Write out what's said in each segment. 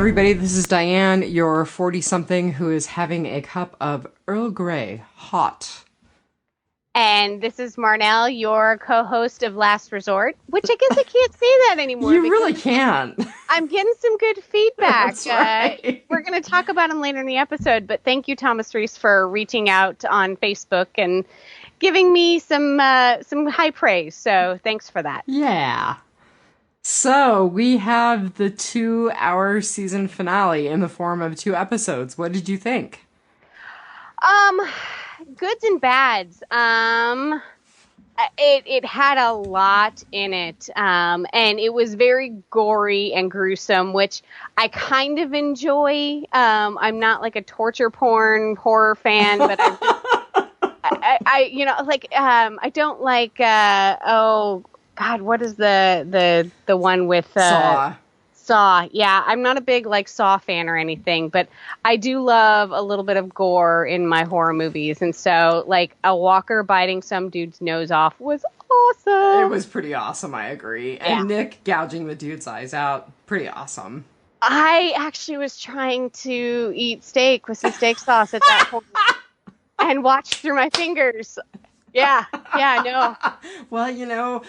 everybody, this is Diane, your 40-something who is having a cup of Earl Grey hot. And this is Marnell, your co-host of Last Resort, which I guess I can't say that anymore. You really can't. I'm getting some good feedback. That's right. We're going to talk about him later in the episode, but thank you, Thomas Reese, for reaching out on Facebook and giving me some high praise. So thanks for that. Yeah. So we have the 2-hour season finale in the form of 2 episodes. What did you think? Goods and bads. It had a lot in it, and it was very gory and gruesome, which I kind of enjoy. I'm not like a torture porn horror fan, but I don't like. Oh God, what is the one with Saw? Saw. Yeah, I'm not a big Saw fan or anything, but I do love a little bit of gore in my horror movies, and so a walker biting some dude's nose off was awesome. It was pretty awesome, I agree. And Nick gouging the dude's eyes out, pretty awesome. I actually was trying to eat steak with some steak sauce at that point and watch through my fingers. Yeah, no. Well,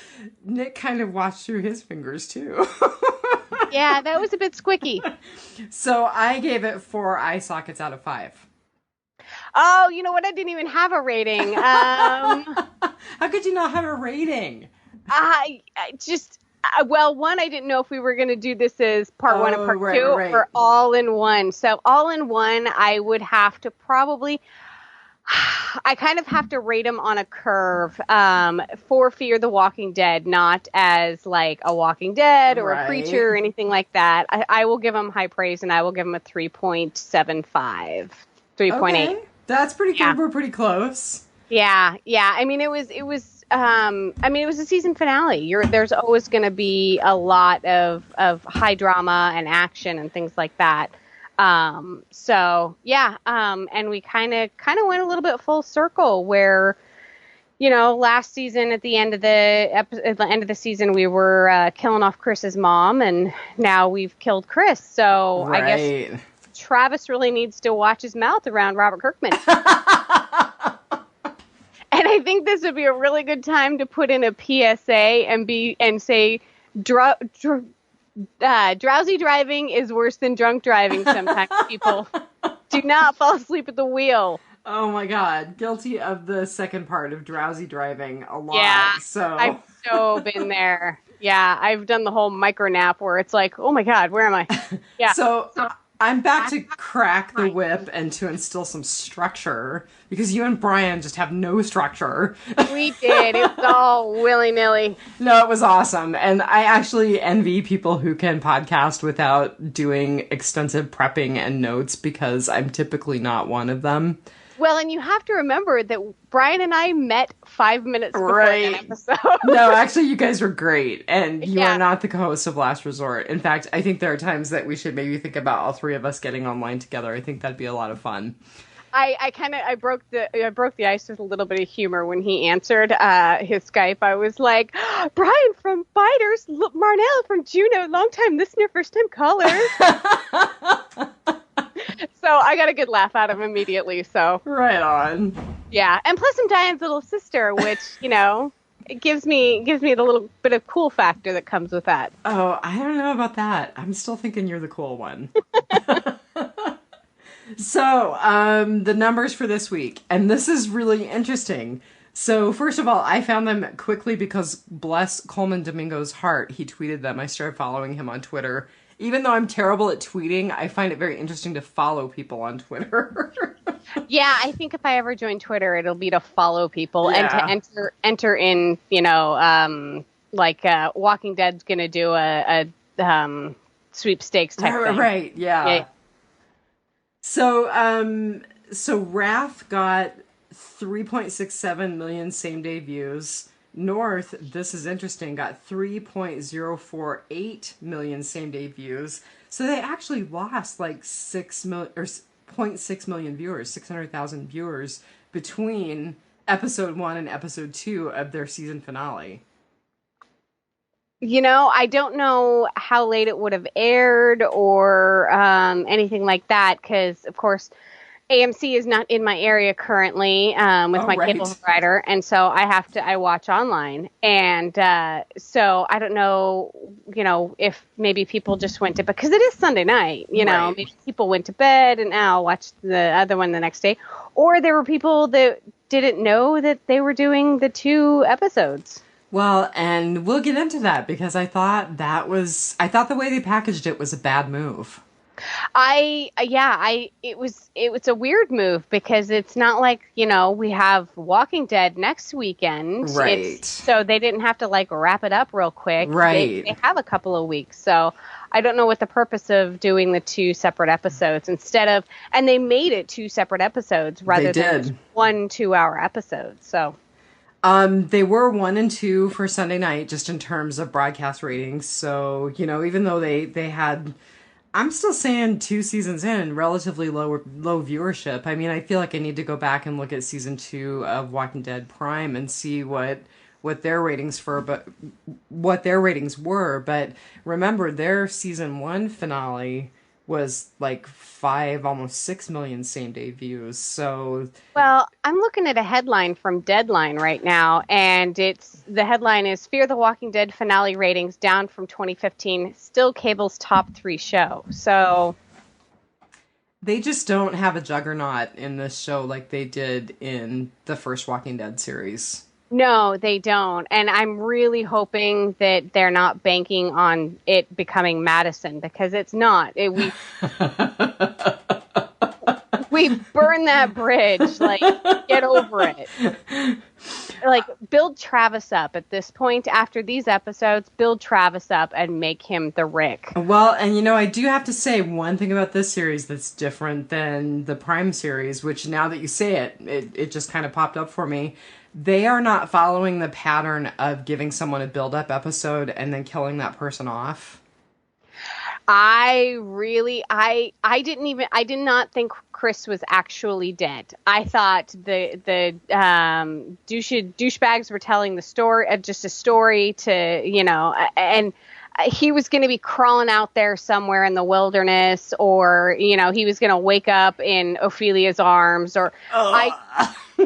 Nick kind of watched through his fingers, too. Yeah, that was a bit squicky. So I gave it 4 eye sockets out of 5. Oh, you know what? I didn't even have a rating. How could you not have a rating? I just... one, I didn't know if we were going to do this as part 1 and part 2 or all in one. So all in one, I would have to probably... I kind of have to rate them on a curve for Fear the Walking Dead, not as a Walking Dead or a Preacher or anything like that. I will give them high praise, and I will give them a 3.75, 3.8. Okay. That's pretty good. Yeah. We're pretty close. Yeah. I mean, it was a season finale. There's always going to be a lot of high drama and action and things like that. And we kind of went a little bit full circle where, last season at the end of the season, we were killing off Chris's mom, and now we've killed Chris. So I guess Travis really needs to watch his mouth around Robert Kirkman. And I think this would be a really good time to put in a PSA and say, drowsy driving is worse than drunk driving sometimes, people. Do not fall asleep at the wheel. Oh my God. Guilty of the second part of drowsy driving a lot. Yeah, so I've so been there. Yeah, I've done the whole micro nap where it's like, oh my God, where am I? Yeah. So I'm back to crack the whip and to instill some structure, because you and Brian just have no structure. We did. It was all willy-nilly. No, it was awesome. And I actually envy people who can podcast without doing extensive prepping and notes, because I'm typically not one of them. Well, and you have to remember that Brian and I met 5 minutes before an episode. No, actually, you guys were great. And you are not the co-host of Last Resort. In fact, I think there are times that we should maybe think about all 3 of us getting online together. I think that'd be a lot of fun. I broke the ice with a little bit of humor when he answered his Skype. I was like, Brian from Biters, Marnell from Juneau, long-time listener, first-time caller. So I got a good laugh out of him immediately. So right on. Yeah, and plus I'm Diane's little sister, which it gives me the little bit of cool factor that comes with that. Oh, I don't know about that. I'm still thinking you're the cool one. So, the numbers for this week, and this is really interesting. So, first of all, I found them quickly because bless Coleman Domingo's heart, he tweeted them. I started following him on Twitter. Even though I'm terrible at tweeting, I find it very interesting to follow people on Twitter. Yeah, I think if I ever join Twitter, it'll be to follow people and to enter in, Walking Dead's going to do a sweepstakes type thing. Right, yeah. So Wrath got 3.67 million same-day views. North, this is interesting, got 3.048 million same-day views. So they actually lost 6 million or 0.6 million viewers, 600,000 viewers between episode 1 and episode 2 of their season finale. I don't know how late it would have aired or anything like that because, of course, AMC is not in my area currently with Oh, my cable right. provider, and so I watch online, and so I don't know, if maybe people just went to, because it is Sunday night, Right. maybe people went to bed and I'll watch the other one the next day, or there were people that didn't know that they were doing the 2 episodes. Well, and we'll get into that because I thought the way they packaged it was a bad move. It was a weird move because it's not like, we have Walking Dead next weekend. Right. So they didn't have to like wrap it up real quick. Right. They have a couple of weeks. So I don't know what the purpose of doing the 2 separate episodes and they made it 2 separate episodes rather than just 1 2-hour episode. So they were 1 and 2 for Sunday night, just in terms of broadcast ratings. So, even though they had, I'm still saying 2 seasons in, relatively low viewership. I mean, I feel like I need to go back and look at season 2 of Walking Dead Prime and see what their ratings were. But remember, their season 1 finale was like 5, almost 6 million same day views. So, well, I'm looking at a headline from Deadline right now, and the headline is Fear the Walking Dead finale ratings down from 2015, still cable's top 3 show. So they just don't have a juggernaut in this show like they did in the first Walking Dead series. no, they don't. And I'm really hoping that they're not banking on it becoming Madison, because it's not. We burn that bridge. Like, get over it. Like, build Travis up at this point. After these episodes, build Travis up and make him the Rick. Well, and I do have to say one thing about this series that's different than the Prime series, which now that you say it just kind of popped up for me. They are not following the pattern of giving someone a build-up episode and then killing that person off. I did not think Chris was actually dead. I thought the douchebags were telling the story, just a story to, and he was going to be crawling out there somewhere in the wilderness, or, he was going to wake up in Ophelia's arms, or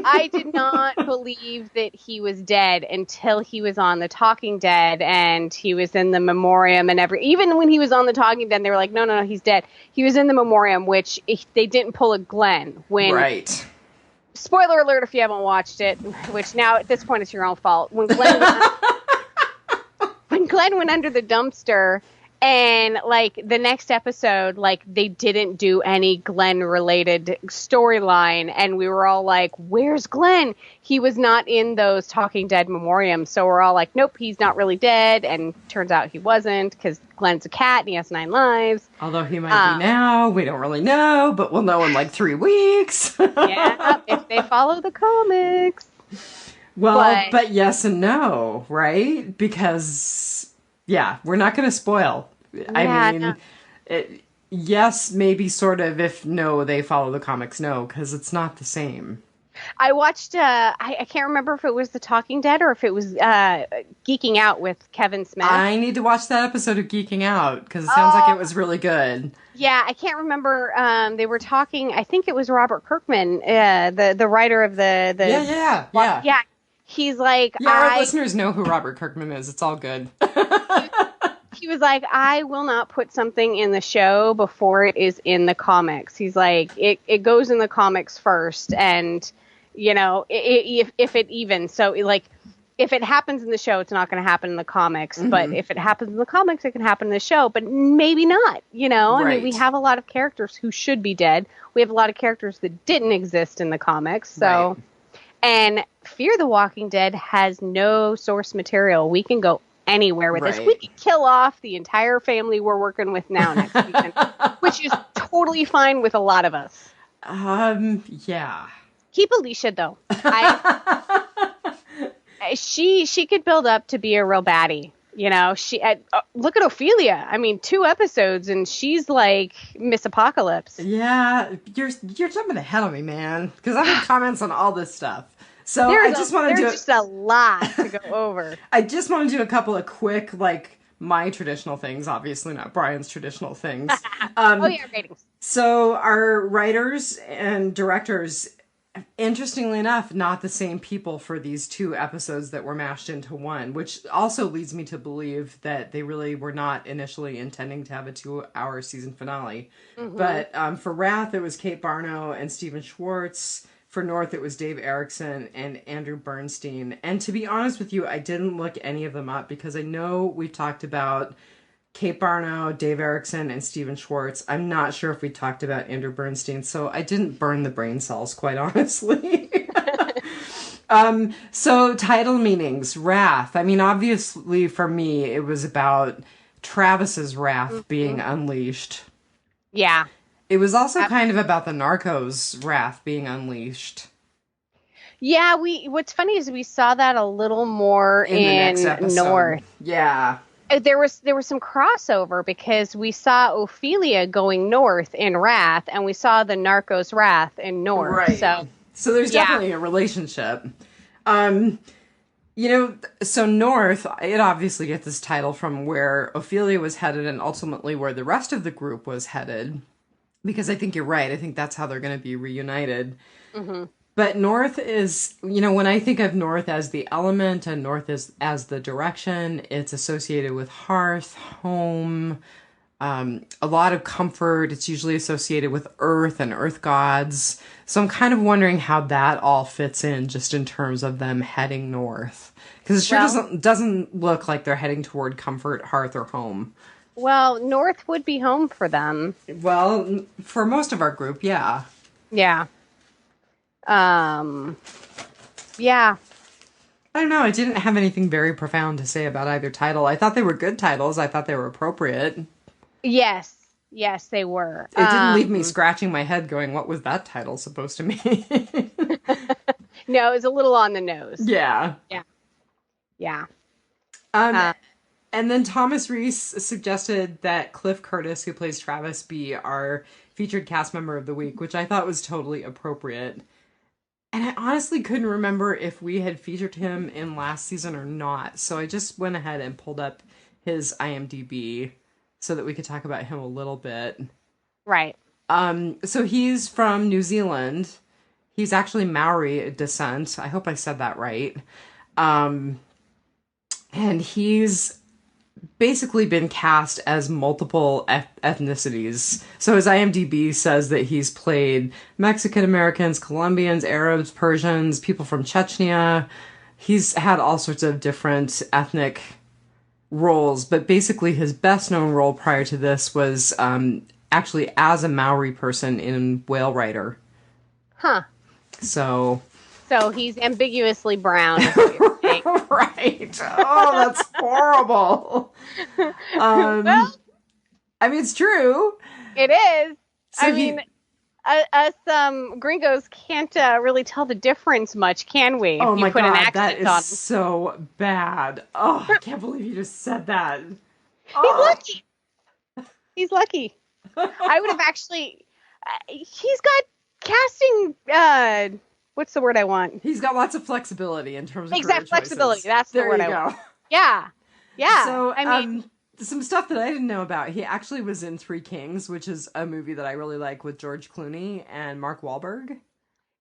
I did not believe that he was dead until he was on The Talking Dead and he was in the memoriam and even when he was on The Talking Dead, they were like, no, he's dead. He was in the memoriam, which they didn't pull a Glenn. Right. Spoiler alert if you haven't watched it, which now at this point it's your own fault. When Glenn went under the dumpster, and like the next episode, like they didn't do any Glenn related storyline, and we were all like, where's Glenn? He was not in those Talking Dead memoriams. So we're all like, nope, he's not really dead. And turns out he wasn't, because Glenn's a cat and he has 9 lives. Although he might be now. We don't really know, but we'll know in like 3 weeks. Yeah, if they follow the comics. Well, but yes and no, right? Because, yeah, we're not going to spoil. I mean, no. Yes, maybe sort of. If no, they follow the comics. No, because it's not the same. I watched, I can't remember if it was The Talking Dead or if it was Geeking Out with Kevin Smith. I need to watch that episode of Geeking Out because it sounds like it was really good. Yeah, I can't remember. They were talking, I think it was Robert Kirkman, the writer of the Yeah. He's like, our listeners know who Robert Kirkman is. It's all good. He was like, I will not put something in the show before it is in the comics. He's like, it goes in the comics first, and if it even so, like, if it happens in the show, it's not going to happen in the comics. Mm-hmm. But if it happens in the comics, it can happen in the show. But maybe not. Right. I mean, we have a lot of characters who should be dead. We have a lot of characters that didn't exist in the comics. So, right. And Fear the Walking Dead has no source material. We can go anywhere with this. We could kill off the entire family we're working with now next season, which is totally fine with a lot of us. Yeah. Keep Alicia though. She could build up to be a real baddie. She look at Ophelia. I mean, 2 episodes and she's like Miss Apocalypse. Yeah, you're jumping ahead of me, man. Because I have comments on all this stuff. So there's just a lot to go over. I just want to do a couple of quick, like, my traditional things, obviously not Brian's traditional things. Ratings. So our writers and directors, interestingly enough, not the same people for these 2 episodes that were mashed into one, which also leads me to believe that they really were not initially intending to have a 2-hour season finale. Mm-hmm. But for Wrath, it was Kate Barnow and Stephen Schwartz. For North, it was Dave Erickson and Andrew Bernstein. And to be honest with you, I didn't look any of them up because I know we talked about Kate Barnow, Dave Erickson, and Stephen Schwartz. I'm not sure if we talked about Andrew Bernstein, so I didn't burn the brain cells, quite honestly. So title meanings, Wrath. I mean, obviously for me, it was about Travis's wrath being unleashed. Yeah. It was also kind of about the Narcos' wrath being unleashed. Yeah, what's funny is we saw that a little more in North. Yeah. There was some crossover because we saw Ophelia going north in Wrath, and we saw the Narcos' wrath in North. Right. So there's definitely a relationship. So North, it obviously gets this title from where Ophelia was headed and ultimately where the rest of the group was headed. Because I think you're right. I think that's how they're going to be reunited. Mm-hmm. But North is, when I think of North as the element and North as the direction, it's associated with hearth, home, a lot of comfort. It's usually associated with earth and earth gods. So I'm kind of wondering how that all fits in just in terms of them heading north. Because it sure doesn't look like they're heading toward comfort, hearth, or home. Well, North would be home for them. Well, for most of our group, yeah. Yeah. Yeah. I don't know. I didn't have anything very profound to say about either title. I thought they were good titles. I thought they were appropriate. Yes. Yes, they were. It didn't leave me scratching my head going, what was that title supposed to mean? No, it was a little on the nose. Yeah. Yeah. Yeah. And then Thomas Reese suggested that Cliff Curtis, who plays Travis, be our featured cast member of the week, which I thought was totally appropriate. And I honestly couldn't remember if we had featured him in last season or not. So I just went ahead and pulled up his IMDb so that we could talk about him a little bit. Right. So he's from New Zealand. He's actually Maori descent. I hope I said that right. And he's basically been cast as multiple ethnicities. So his IMDb says that he's played Mexican Americans, Colombians, Arabs, Persians, people from Chechnya. He's had all sorts of different ethnic roles, but basically his best known role prior to this was actually as a Maori person in Whale Rider. Huh. So he's ambiguously brown. Right. Oh, that's horrible. Well, I mean, it's true. It is. So us gringos can't really tell the difference much, can we? Oh my God, that is so bad. Oh, I can't believe you just said that. He's lucky. I would have actually... he's got casting... what's the word I want? He's got lots of flexibility in terms of exact flexibility. That's the word I want. Yeah. Yeah. So, some stuff that I didn't know about. He actually was in Three Kings, which is a movie that I really like with George Clooney and Mark Wahlberg.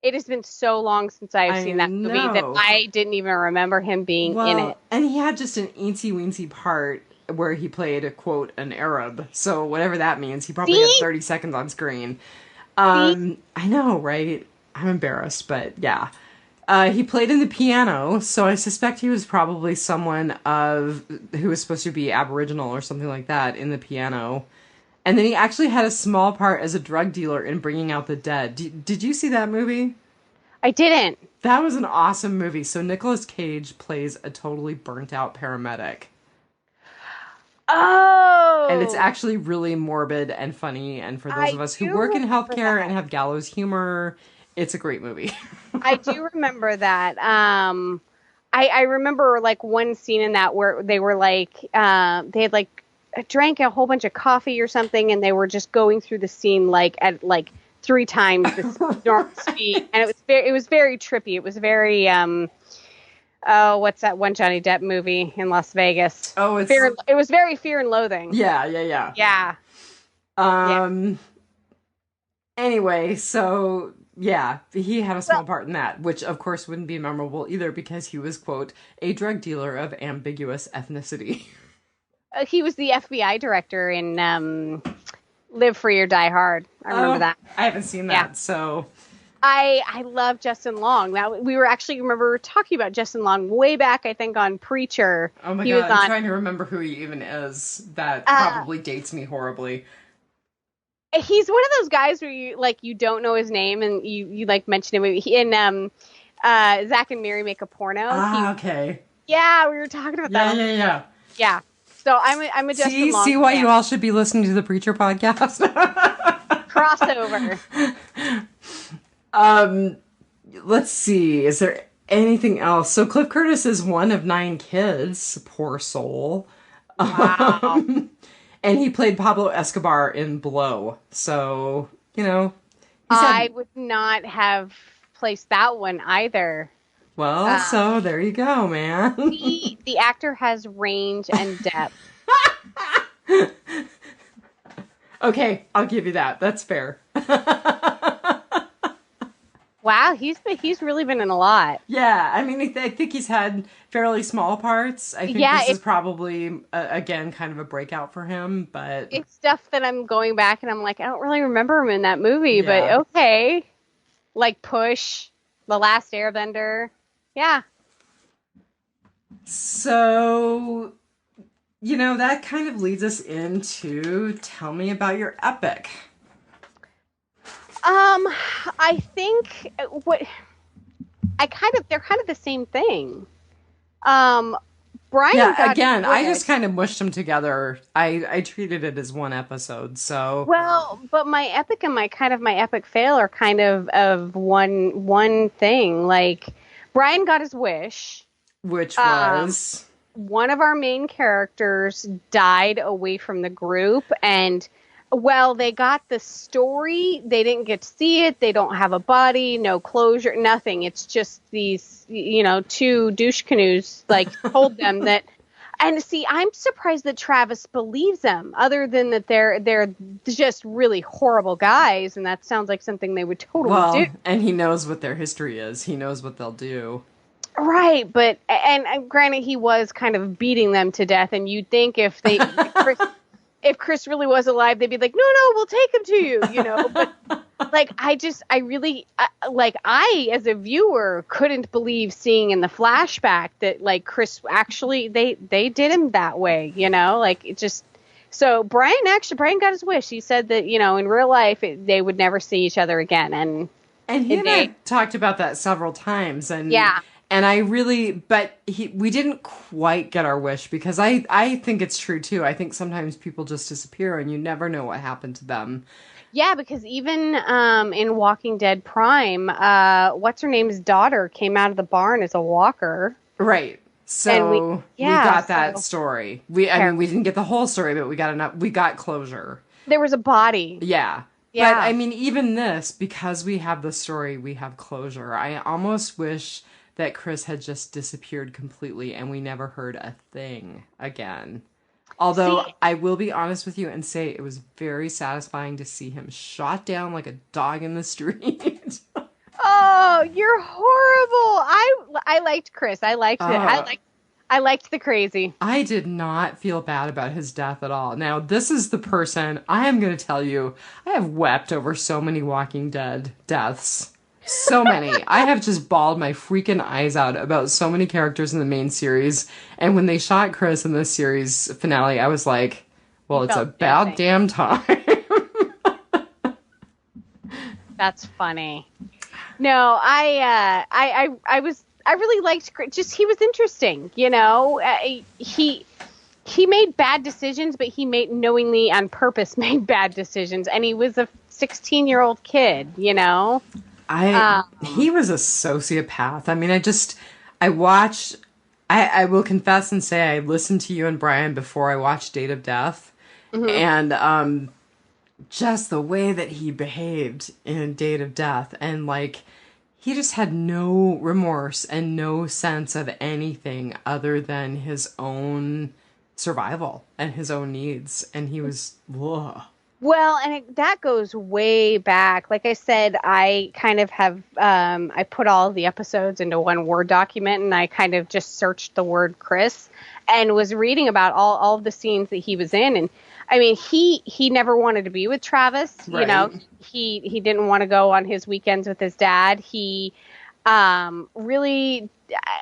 It has been so long since I've seen that movie that I didn't even remember him being in it. And he had just an eensy-weensy part where he played, quote, an Arab. So whatever that means, he probably had 30 seconds on screen. I know, right? I'm embarrassed, but yeah. He played in the piano, so I suspect he was probably someone who was supposed to be Aboriginal or something like that in the piano. And then he actually had a small part as a drug dealer in Bringing Out the Dead. Did you see that movie? I didn't. That was an awesome movie. So Nicolas Cage plays a totally burnt out paramedic. Oh! And it's actually really morbid and funny. And for those of us who work in healthcare and have gallows humor, it's a great movie. I do remember that. I remember like one scene in that where they were like, they had like drank a whole bunch of coffee or something, and they were just going through the scene like at like 3 times the normal speed, and it was very trippy. It was very oh, what's that one Johnny Depp movie in Las Vegas? Oh, it was very Fear and Loathing. Yeah. Anyway, so yeah, he had a small part in that, which of course wouldn't be memorable either because he was, quote, a drug dealer of ambiguous ethnicity. He was the FBI director in Live Free or Die Hard. I remember that. I haven't seen that, so... I love Justin Long. Now, we were talking about Justin Long way back, I think, on Preacher. Oh my God, I'm trying to remember who he even is. That probably dates me horribly. He's one of those guys where you don't know his name and you like mention him. In Zach and Mary Make a Porno. Okay. Yeah, we were talking about that. Yeah. So I'm a Justin Long See why fan. you all should be listening to the Preacher podcast. Crossover. Let's see. Is there anything else? So Cliff Curtis is one of 9 kids. Poor soul. Wow. And he played Pablo Escobar in Blow. So, I would not have placed that one either. Well, so there you go, man. The actor has range and depth. Okay, I'll give you that. That's fair. Wow, he's really been in a lot. Yeah, I mean, I think he's had fairly small parts. I think this is probably, again, kind of a breakout for him, but... It's stuff that I'm going back and I'm like, I don't really remember him in that movie, but okay. Like Push, The Last Airbender. Yeah. So, that kind of leads us into tell me about your epic. I think they're kind of the same thing. Brian. Yeah, again, I just kind of mushed them together. I treated it as one episode, so. Well, but my epic and my epic fail are kind of one thing. Like, Brian got his wish. Which was? One of our main characters died away from the group, and well, they got the story. They didn't get to see it. They don't have a body, no closure, nothing. It's just these, 2 douche canoes, told them that. And see, I'm surprised that Travis believes them, other than that they're just really horrible guys, and that sounds like something they would totally do. And he knows what their history is. He knows what they'll do. Right, but and granted, he was kind of beating them to death, and you'd think if if Chris really was alive, they'd be like, no, we'll take him to you, But I, as a viewer, couldn't believe seeing in the flashback that Chris actually, they did him that way, it just, so Brian got his wish. He said that, in real life, they would never see each other again. And he and I talked about that several times. And yeah. And we didn't quite get our wish because I think it's true too. I think sometimes people just disappear and you never know what happened to them. Yeah, because even in Walking Dead Prime, what's her name's daughter came out of the barn as a walker. Right. So we got that story. We didn't get the whole story, but we got closure. There was a body. Yeah. But I mean, even this, because we have the story, we have closure. I almost wish that Chris had just disappeared completely and we never heard a thing again. Although, I will be honest with you and say it was very satisfying to see him shot down like a dog in the street. Oh, you're horrible. I liked Chris. I liked it. I liked the crazy. I did not feel bad about his death at all. Now, this is the person, I am going to tell you, I have wept over so many Walking Dead deaths. So many. I have just bawled my freaking eyes out about so many characters in the main series. And when they shot Chris in this series finale, I was like, well, it's about damn time. That's funny. No, I really liked Chris. Just, he was interesting, he made bad decisions, but he knowingly on purpose made bad decisions. And he was a 16-year-old kid, He was a sociopath. I mean, I will confess and say I listened to you and Brian before I watched Date of Death. Mm-hmm. And just the way that he behaved in Date of Death, and like he just had no remorse and no sense of anything other than his own survival and his own needs, and he was ugh. Well, and that goes way back. Like I said, I kind of have, I put all the episodes into one Word document, and I kind of just searched the word Chris and was reading about all of the scenes that he was in. And I mean, he never wanted to be with Travis. Right. You know, he didn't want to go on his weekends with his dad. He really,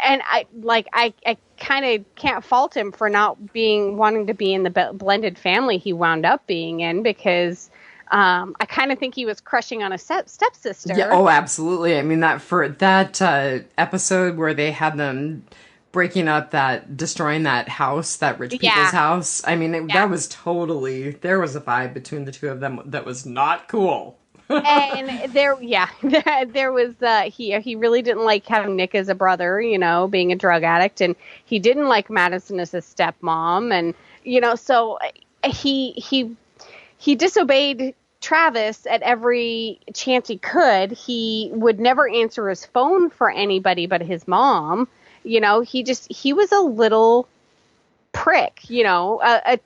and I kind of can't fault him for not wanting to be in the blended family he wound up being in, because I kind of think he was crushing on a stepsister. Yeah, oh, absolutely. I mean, that episode where they had them breaking up destroying that house, that rich people's house. I mean, that was totally, there was a vibe between the two of them that was not cool. And there was he really didn't like having Nick as a brother, you know, being a drug addict, and he didn't like Madison as a stepmom, and you know, so he disobeyed Travis at every chance he could. He would never answer his phone for anybody but his mom. You know, he was a little prick, you know, a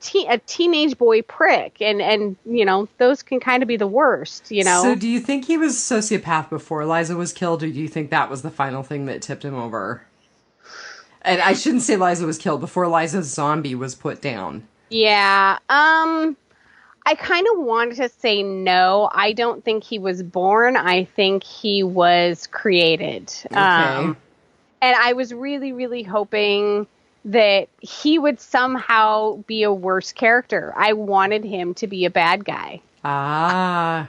teenage boy prick, and you know, those can kind of be the worst, you know. So do you think he was a sociopath before Liza was killed, or do you think that was the final thing that tipped him over? And I shouldn't say Liza was killed, before Liza's zombie was put down. Yeah, I kind of wanted to say no. I don't think he was born. I think he was created. Okay. And I was really, really hoping that he would somehow be a worse character. I wanted him to be a bad guy. Ah.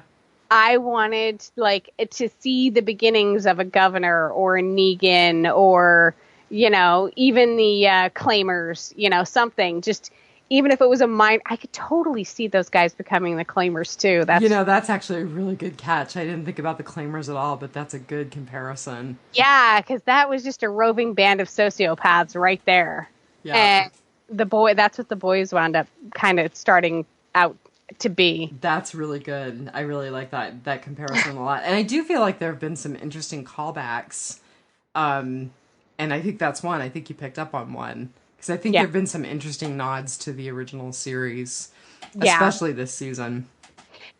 I wanted, like, to see the beginnings of a Governor or a Negan or, you know, even the Claimers, you know, something. Just, even if it was a mind, I could totally see those guys becoming the Claimers too. That's actually a really good catch. I didn't think about the Claimers at all, but that's a good comparison. Yeah, because that was just a roving band of sociopaths right there. Yeah. And that's what the boys wound up kind of starting out to be. That's really good. I really like that comparison a lot. And I do feel like there have been some interesting callbacks. And I think that's one. I think you picked up on one. Because I think there have been some interesting nods to the original series, especially this season.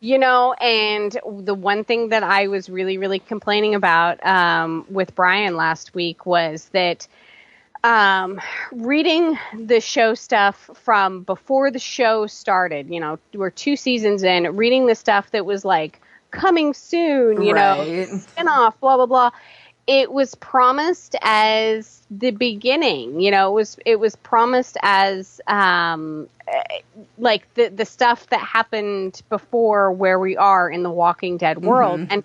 You know, and the one thing that I was really, really complaining about with Brian last week was that reading the show stuff from before the show started, you know, we're 2 seasons in, reading the stuff that was like coming soon, you know, spinoff, blah, blah, blah. It was promised as the beginning, you know, it was promised as like the stuff that happened before where we are in the Walking Dead world. And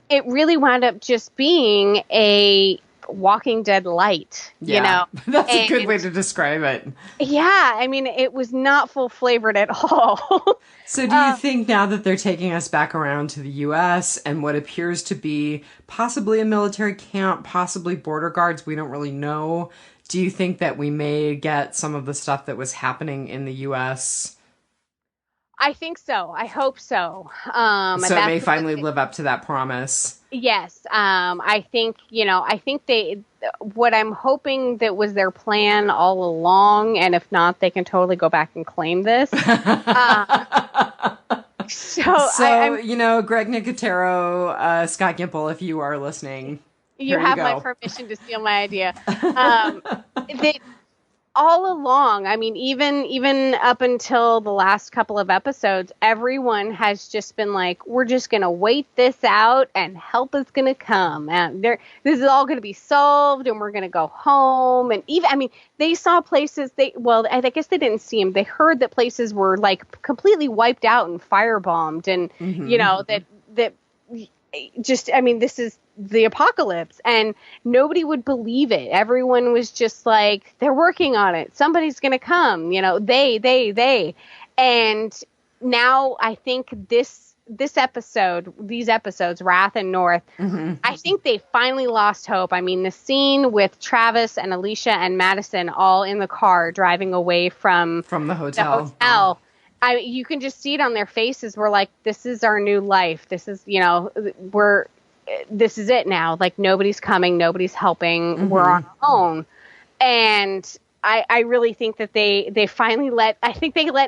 it really wound up just being a Walking Dead light, you know. That's a good way to describe it. Yeah, I mean, it was not full flavored at all. So do you think now that they're taking us back around to the U.S. and what appears to be possibly a military camp, possibly border guards, we don't really know, do you think that we may get some of the stuff that was happening in the U.S.? I think so. I hope so. So it may finally live up to that promise. Yes. I think, you know, what I'm hoping that was their plan all along, and if not, they can totally go back and claim this. So you know, Greg Nicotero, Scott Gimple, if you are listening, you have my permission to steal my idea. All along, I mean, even up until the last couple of episodes, everyone has just been like, we're just going to wait this out and help is going to come. And this is all going to be solved and we're going to go home. And even, I mean, they saw places, I guess they didn't see them. They heard that places were like completely wiped out and firebombed. And, you know, that just, I mean, this is the apocalypse, and nobody would believe it. Everyone was just like, they're working on it. Somebody's going to come, you know, they. And now I think these episodes, Wrath and North, I think they finally lost hope. I mean, the scene with Travis and Alicia and Madison all in the car driving away from the hotel. you can just see it on their faces. We're like, this is our new life. This is, this is it now. Like, nobody's coming, nobody's helping. Mm-hmm. We're on our own. And I really think that they finally let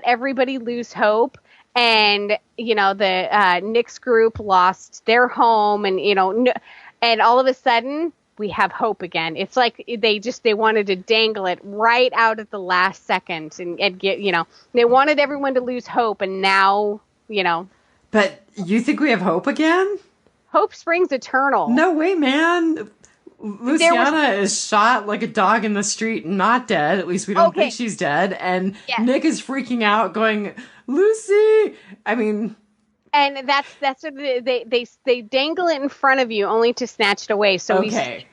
everybody lose hope. And, the Nick's group lost their home, and, and all of a sudden we have hope again. It's like they wanted to dangle it right out at the last second and get, they wanted everyone to lose hope. And now, But you think we have hope again? Hope springs eternal. No way, man. Luciana is shot like a dog in the street, not dead. At least we don't think she's dead. And yes. Nick is freaking out, going, Lucy! I mean... And that's what they dangle it in front of you only to snatch it away. So we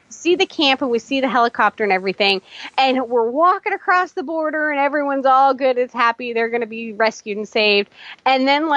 see the camp and we see the helicopter and everything, and we're walking across the border and everyone's all good. It's happy. They're going to be rescued and saved. And then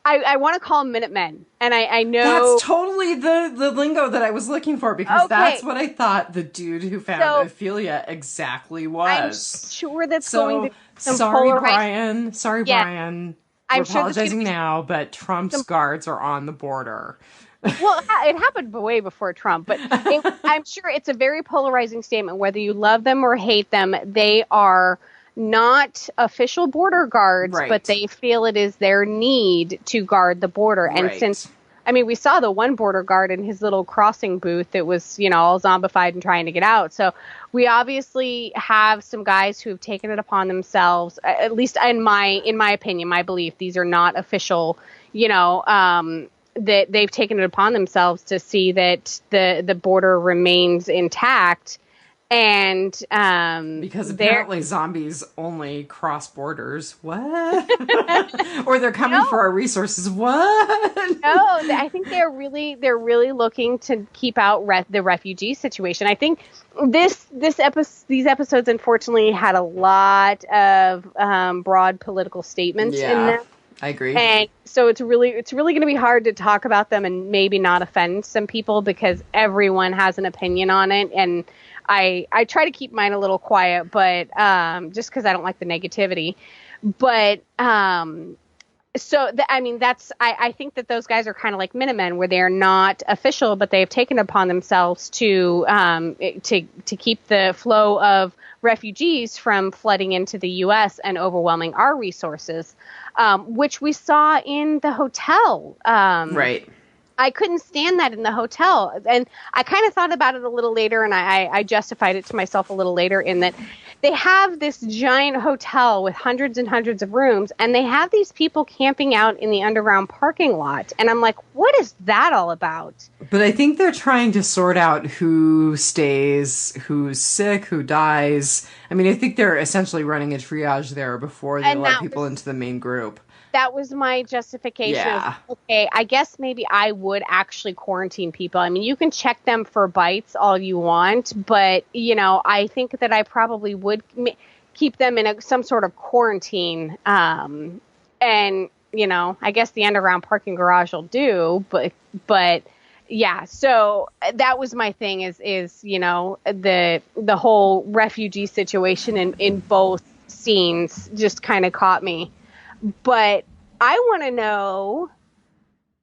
I want to call them Minutemen, and I know that's totally the lingo that I was looking for, because that's what I thought the dude who found Ophelia exactly was. I'm sure that's going to. Sorry, Brian. Brian. We're apologizing now, but Trump's guards are on the border. Well, it happened way before Trump, but I'm sure it's a very polarizing statement. Whether you love them or hate them, they are not official border guards, but they feel it is their need to guard the border. And since, we saw the one border guard in his little crossing booth that was, all zombified and trying to get out. So we obviously have some guys who have taken it upon themselves, at least in my opinion, my belief, these are not official, that they've taken it upon themselves to see that the border remains intact. And because apparently zombies only cross borders. What? Or they're coming for our resources. What? No, I think they're really looking to keep out the refugee situation. I think these episodes unfortunately had a lot of broad political statements in them. I agree. And so it's really going to be hard to talk about them and maybe not offend some people, because everyone has an opinion on it. And I try to keep mine a little quiet, but just because I don't like the negativity. But I think that those guys are kind of like Minutemen, where they are not official, but they have taken upon themselves to keep the flow of refugees from flooding into the U.S. and overwhelming our resources, which we saw in the hotel. Right. I couldn't stand that in the hotel. And I kind of thought about it a little later, and I justified it to myself a little later, in that they have this giant hotel with hundreds and hundreds of rooms, and they have these people camping out in the underground parking lot. And I'm like, what is that all about? But I think they're trying to sort out who stays, who's sick, who dies. I think they're essentially running a triage there before they let people into the main group. That was my justification. Yeah. Okay, I guess maybe I would actually quarantine people. You can check them for bites all you want, but, I think that I probably would keep them in some sort of quarantine. And, I guess the underground parking garage will do, but yeah, so that was my thing is the whole refugee situation in both scenes just kind of caught me. But I want to know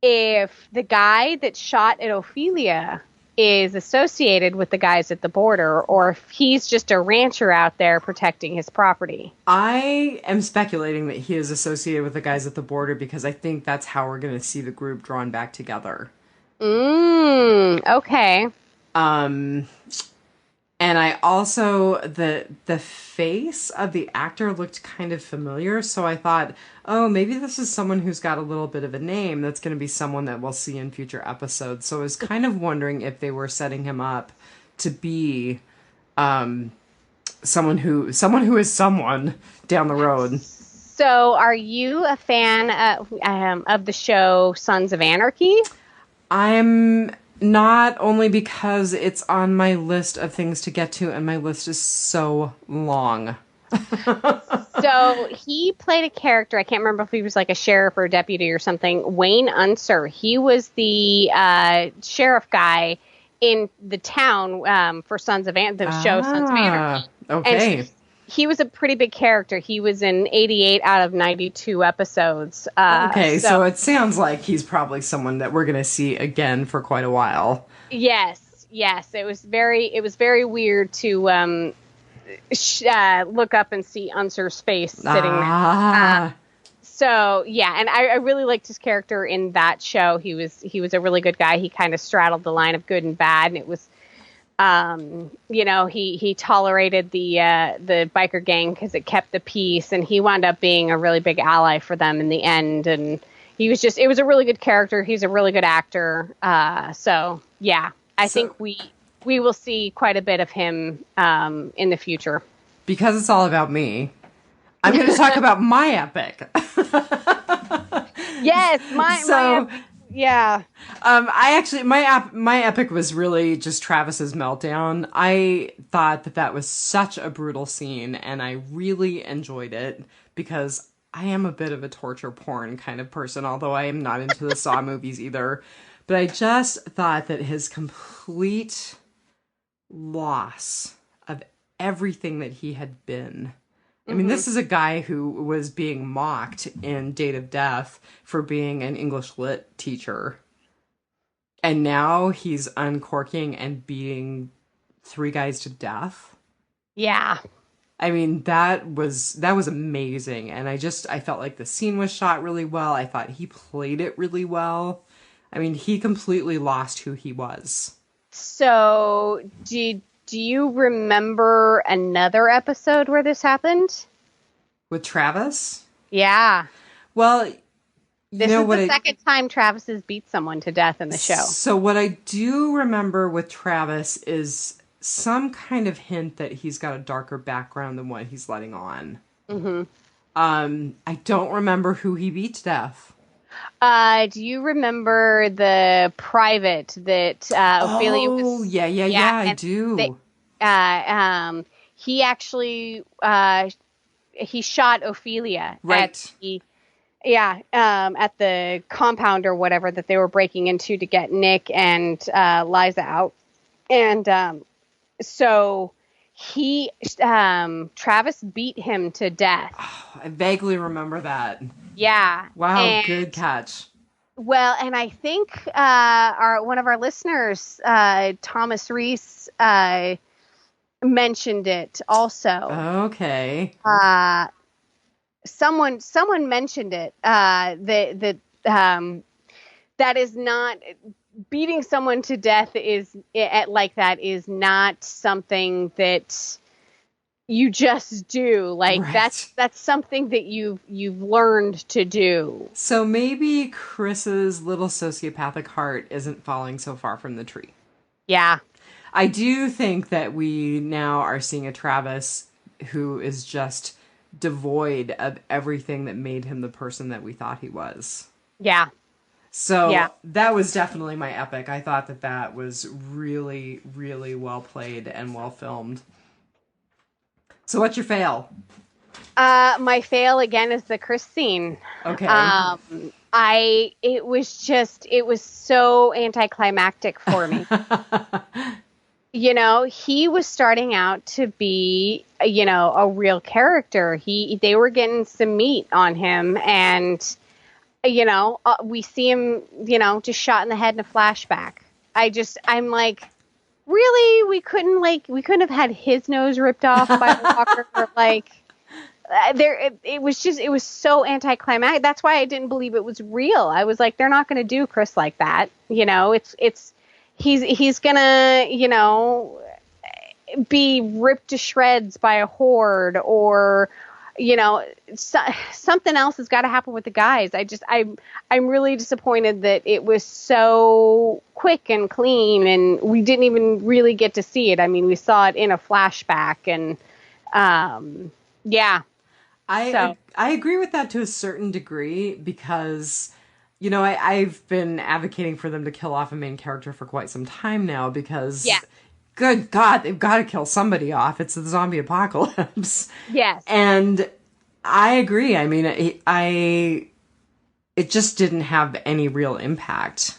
if the guy that shot at Ophelia is associated with the guys at the border, or if he's just a rancher out there protecting his property. I am speculating that he is associated with the guys at the border, because I think that's how we're going to see the group drawn back together. Okay. And I also, the face of the actor looked kind of familiar, so I thought, oh, maybe this is someone who's got a little bit of a name that's going to be someone that we'll see in future episodes. So I was kind of wondering if they were setting him up to be someone who is someone down the road. So are you a fan of the show Sons of Anarchy? I'm not, only because it's on my list of things to get to, and my list is so long. So he played a character, I can't remember if he was like a sheriff or a deputy or something, Wayne Unser. He was the sheriff guy in the town for the show Sons of Anarchy. Okay. he was a pretty big character. He was in 88 out of 92 episodes. Okay, so it sounds like he's probably someone that we're going to see again for quite a while. Yes. It was very weird to look up and see Unser's face sitting there. So yeah, and I really liked his character in that show. He was a really good guy. He kind of straddled the line of good and bad, and it was, he tolerated the biker gang because it kept the peace, and he wound up being a really big ally for them in the end. And it was a really good character. He's a really good actor. So yeah, I think we will see quite a bit of him in the future. Because it's all about me, I'm going to talk about my epic. Yes, my epic. Yeah. My epic was really just Travis's meltdown. I thought that was such a brutal scene, and I really enjoyed it because I am a bit of a torture porn kind of person, although I am not into the Saw movies either. But I just thought that his complete loss of everything that he had been. I mean, this is a guy who was being mocked in Date of Death for being an English lit teacher. And now he's uncorking and beating 3 guys to death. Yeah. I mean, that was amazing. And I felt like the scene was shot really well. I thought he played it really well. I mean, he completely lost who he was. So, do you remember another episode where this happened? With Travis? Yeah. Well, this is the second time Travis has beat someone to death in the show. So what I do remember with Travis is some kind of hint that he's got a darker background than what he's letting on. Mm-hmm. I don't remember who he beat to death. Do you remember the private that Ophelia was? Oh, yeah, I do. He actually he shot Ophelia right. At the compound or whatever that they were breaking into to get Nick and Liza out. And so he Travis beat him to death. Oh, I vaguely remember that. Yeah. Wow, good catch. Well, and I think one of our listeners, Thomas Reese, mentioned it also. Okay. Someone mentioned it. That is not beating someone to death like that is not something that you just do. Like right. that's something that you've learned to do. So maybe Chris's little sociopathic heart isn't falling so far from the tree. Yeah. I do think that we now are seeing a Travis who is just devoid of everything that made him the person that we thought he was. Yeah. So that was definitely my epic. I thought that was really, really well played and well filmed. So what's your fail? My fail again is the Chris scene. Okay. It was so anticlimactic for me. He was starting out to be, a real character. They were getting some meat on him, and, we see him, just shot in the head in a flashback. I'm like, really? We couldn't have had his nose ripped off by a walker, or it was so anticlimactic. That's why I didn't believe it was real. I was like, they're not going to do Chris like that. He's gonna, be ripped to shreds by a horde, or, something else has got to happen with the guys. I'm really disappointed that it was so quick and clean, and we didn't even really get to see it. I mean, we saw it in a flashback, and yeah. I agree with that to a certain degree because, I've been advocating for them to kill off a main character for quite some time now because, good God, they've got to kill somebody off. It's the zombie apocalypse. Yes. And I agree. I mean, it just didn't have any real impact.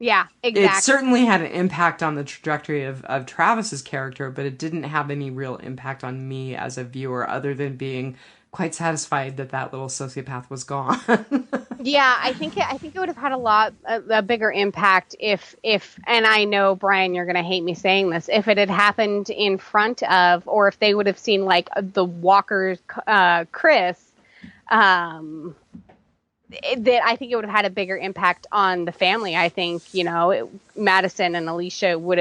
Yeah, exactly. It certainly had an impact on the trajectory of Travis's character, but it didn't have any real impact on me as a viewer, other than being quite satisfied that that little sociopath was gone. Yeah, I think it would have had a bigger impact if and I know, Brian, you're going to hate me saying this, if it had happened in front of, or if they would have seen like the Walker Chris, that I think it would have had a bigger impact on the family. I think, Madison and Alicia would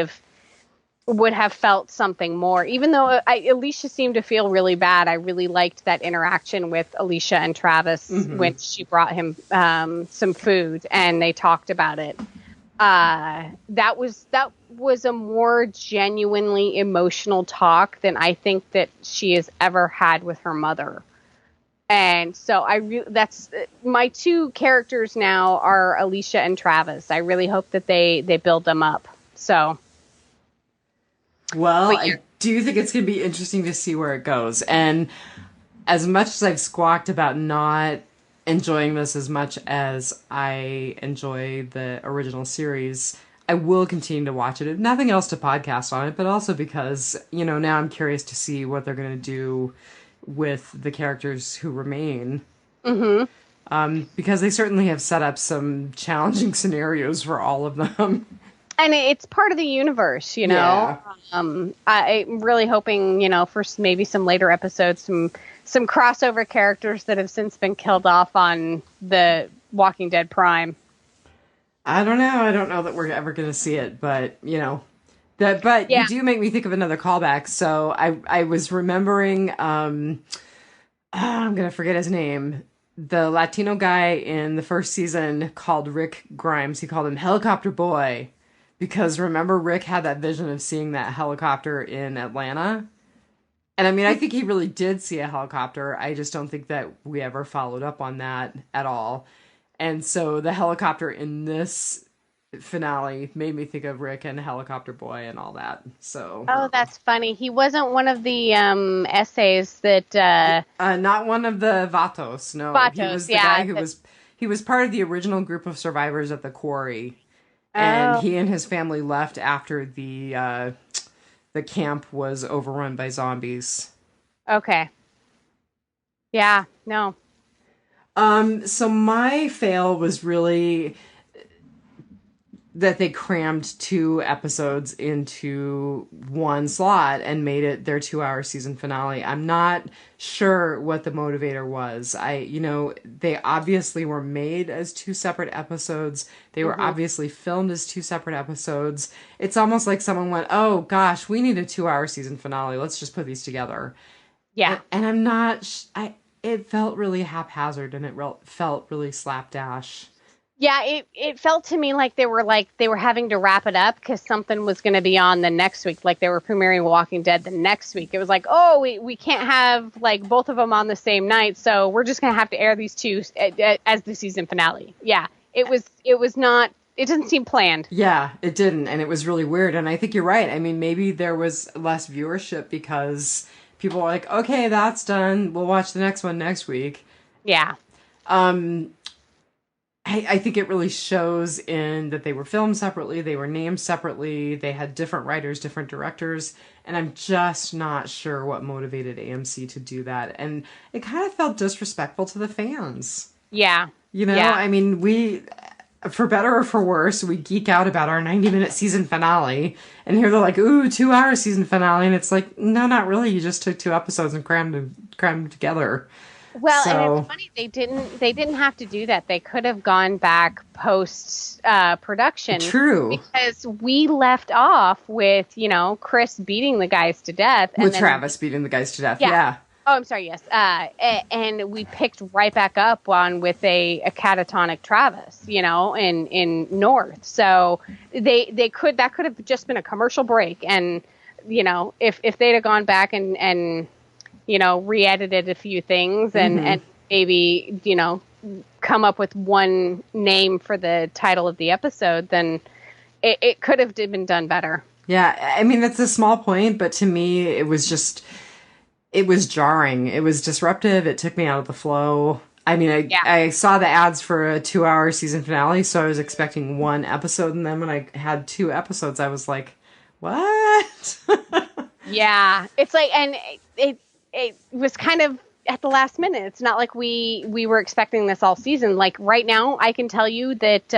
have felt something more, even though Alicia seemed to feel really bad. I really liked that interaction with Alicia and Travis when she brought him some food and they talked about it. That was a more genuinely emotional talk than I think that she has ever had with her mother. And so that's my two characters now are Alicia and Travis. I really hope that they build them up. So. Well, I do think it's going to be interesting to see where it goes. And as much as I've squawked about not enjoying this as much as I enjoy the original series, I will continue to watch it. If nothing else to podcast on it, but also because, now I'm curious to see what they're going to do with the characters who remain. Because they certainly have set up some challenging scenarios for all of them. And it's part of the universe, Yeah. I'm really hoping, for maybe some later episodes, some crossover characters that have since been killed off on the Walking Dead Prime. I don't know. I don't know that we're ever going to see it, but you do make me think of another callback. So I was remembering, I'm going to forget his name. The Latino guy in the first season called Rick Grimes. He called him Helicopter Boy. Because remember, Rick had that vision of seeing that helicopter in Atlanta. And I mean, I think he really did see a helicopter. I just don't think that we ever followed up on that at all. And so the helicopter in this finale made me think of Rick and Helicopter Boy and all that. So. Oh, that's funny. He wasn't one of the essays that. Not one of the Vatos. No, Vatos, he was the guy who he was part of the original group of survivors at the quarry. And he and his family left after the camp was overrun by zombies. Okay. Yeah, no. So my fail was really that they crammed 2 episodes into one slot and made it their 2-hour season finale. I'm not sure what the motivator was. They obviously were made as 2 separate episodes. They were obviously filmed as 2 separate episodes. It's almost like someone went, oh gosh, we need a 2-hour season finale. Let's just put these together. Yeah. And I'm not, it felt really haphazard and it felt really slapdash. Yeah, it felt to me like they were having to wrap it up because something was going to be on the next week. Like they were premiering Walking Dead the next week. It was like, oh, we can't have like both of them on the same night, so we're just going to have to air these 2 as the season finale. Yeah, it was not. It didn't seem planned. Yeah, it didn't, and it was really weird. And I think you're right. I mean, maybe there was less viewership because people were like, okay, that's done. We'll watch the next one next week. Yeah. I think it really shows in that they were filmed separately, they were named separately, they had different writers, different directors, and I'm just not sure what motivated AMC to do that. And it kind of felt disrespectful to the fans. Yeah. I mean, we, for better or for worse, we geek out about our 90-minute season finale, and here they're like, ooh, 2-hour season finale, and it's like, no, not really, you just took 2 episodes and crammed them together. Well, and it's funny they didn't have to do that. They could have gone back post production. True. Because we left off with, Chris beating the guys to death. With Travis beating the guys to death. Yeah. Oh, I'm sorry. Yes. And we picked right back up on with a catatonic Travis, in North. So that could have just been a commercial break. And, if they'd have gone back and re-edited a few things and maybe, come up with one name for the title of the episode, then it could have been done better. Yeah. I mean, that's a small point, but to me, it was jarring. It was disruptive. It took me out of the flow. I mean, Yeah. I saw the ads for a 2-hour season finale, so I was expecting one episode, and then when I had 2 episodes, I was like, what? Yeah. It's like, and it was kind of at the last minute. It's not like we were expecting this all season. Like right now, I can tell you that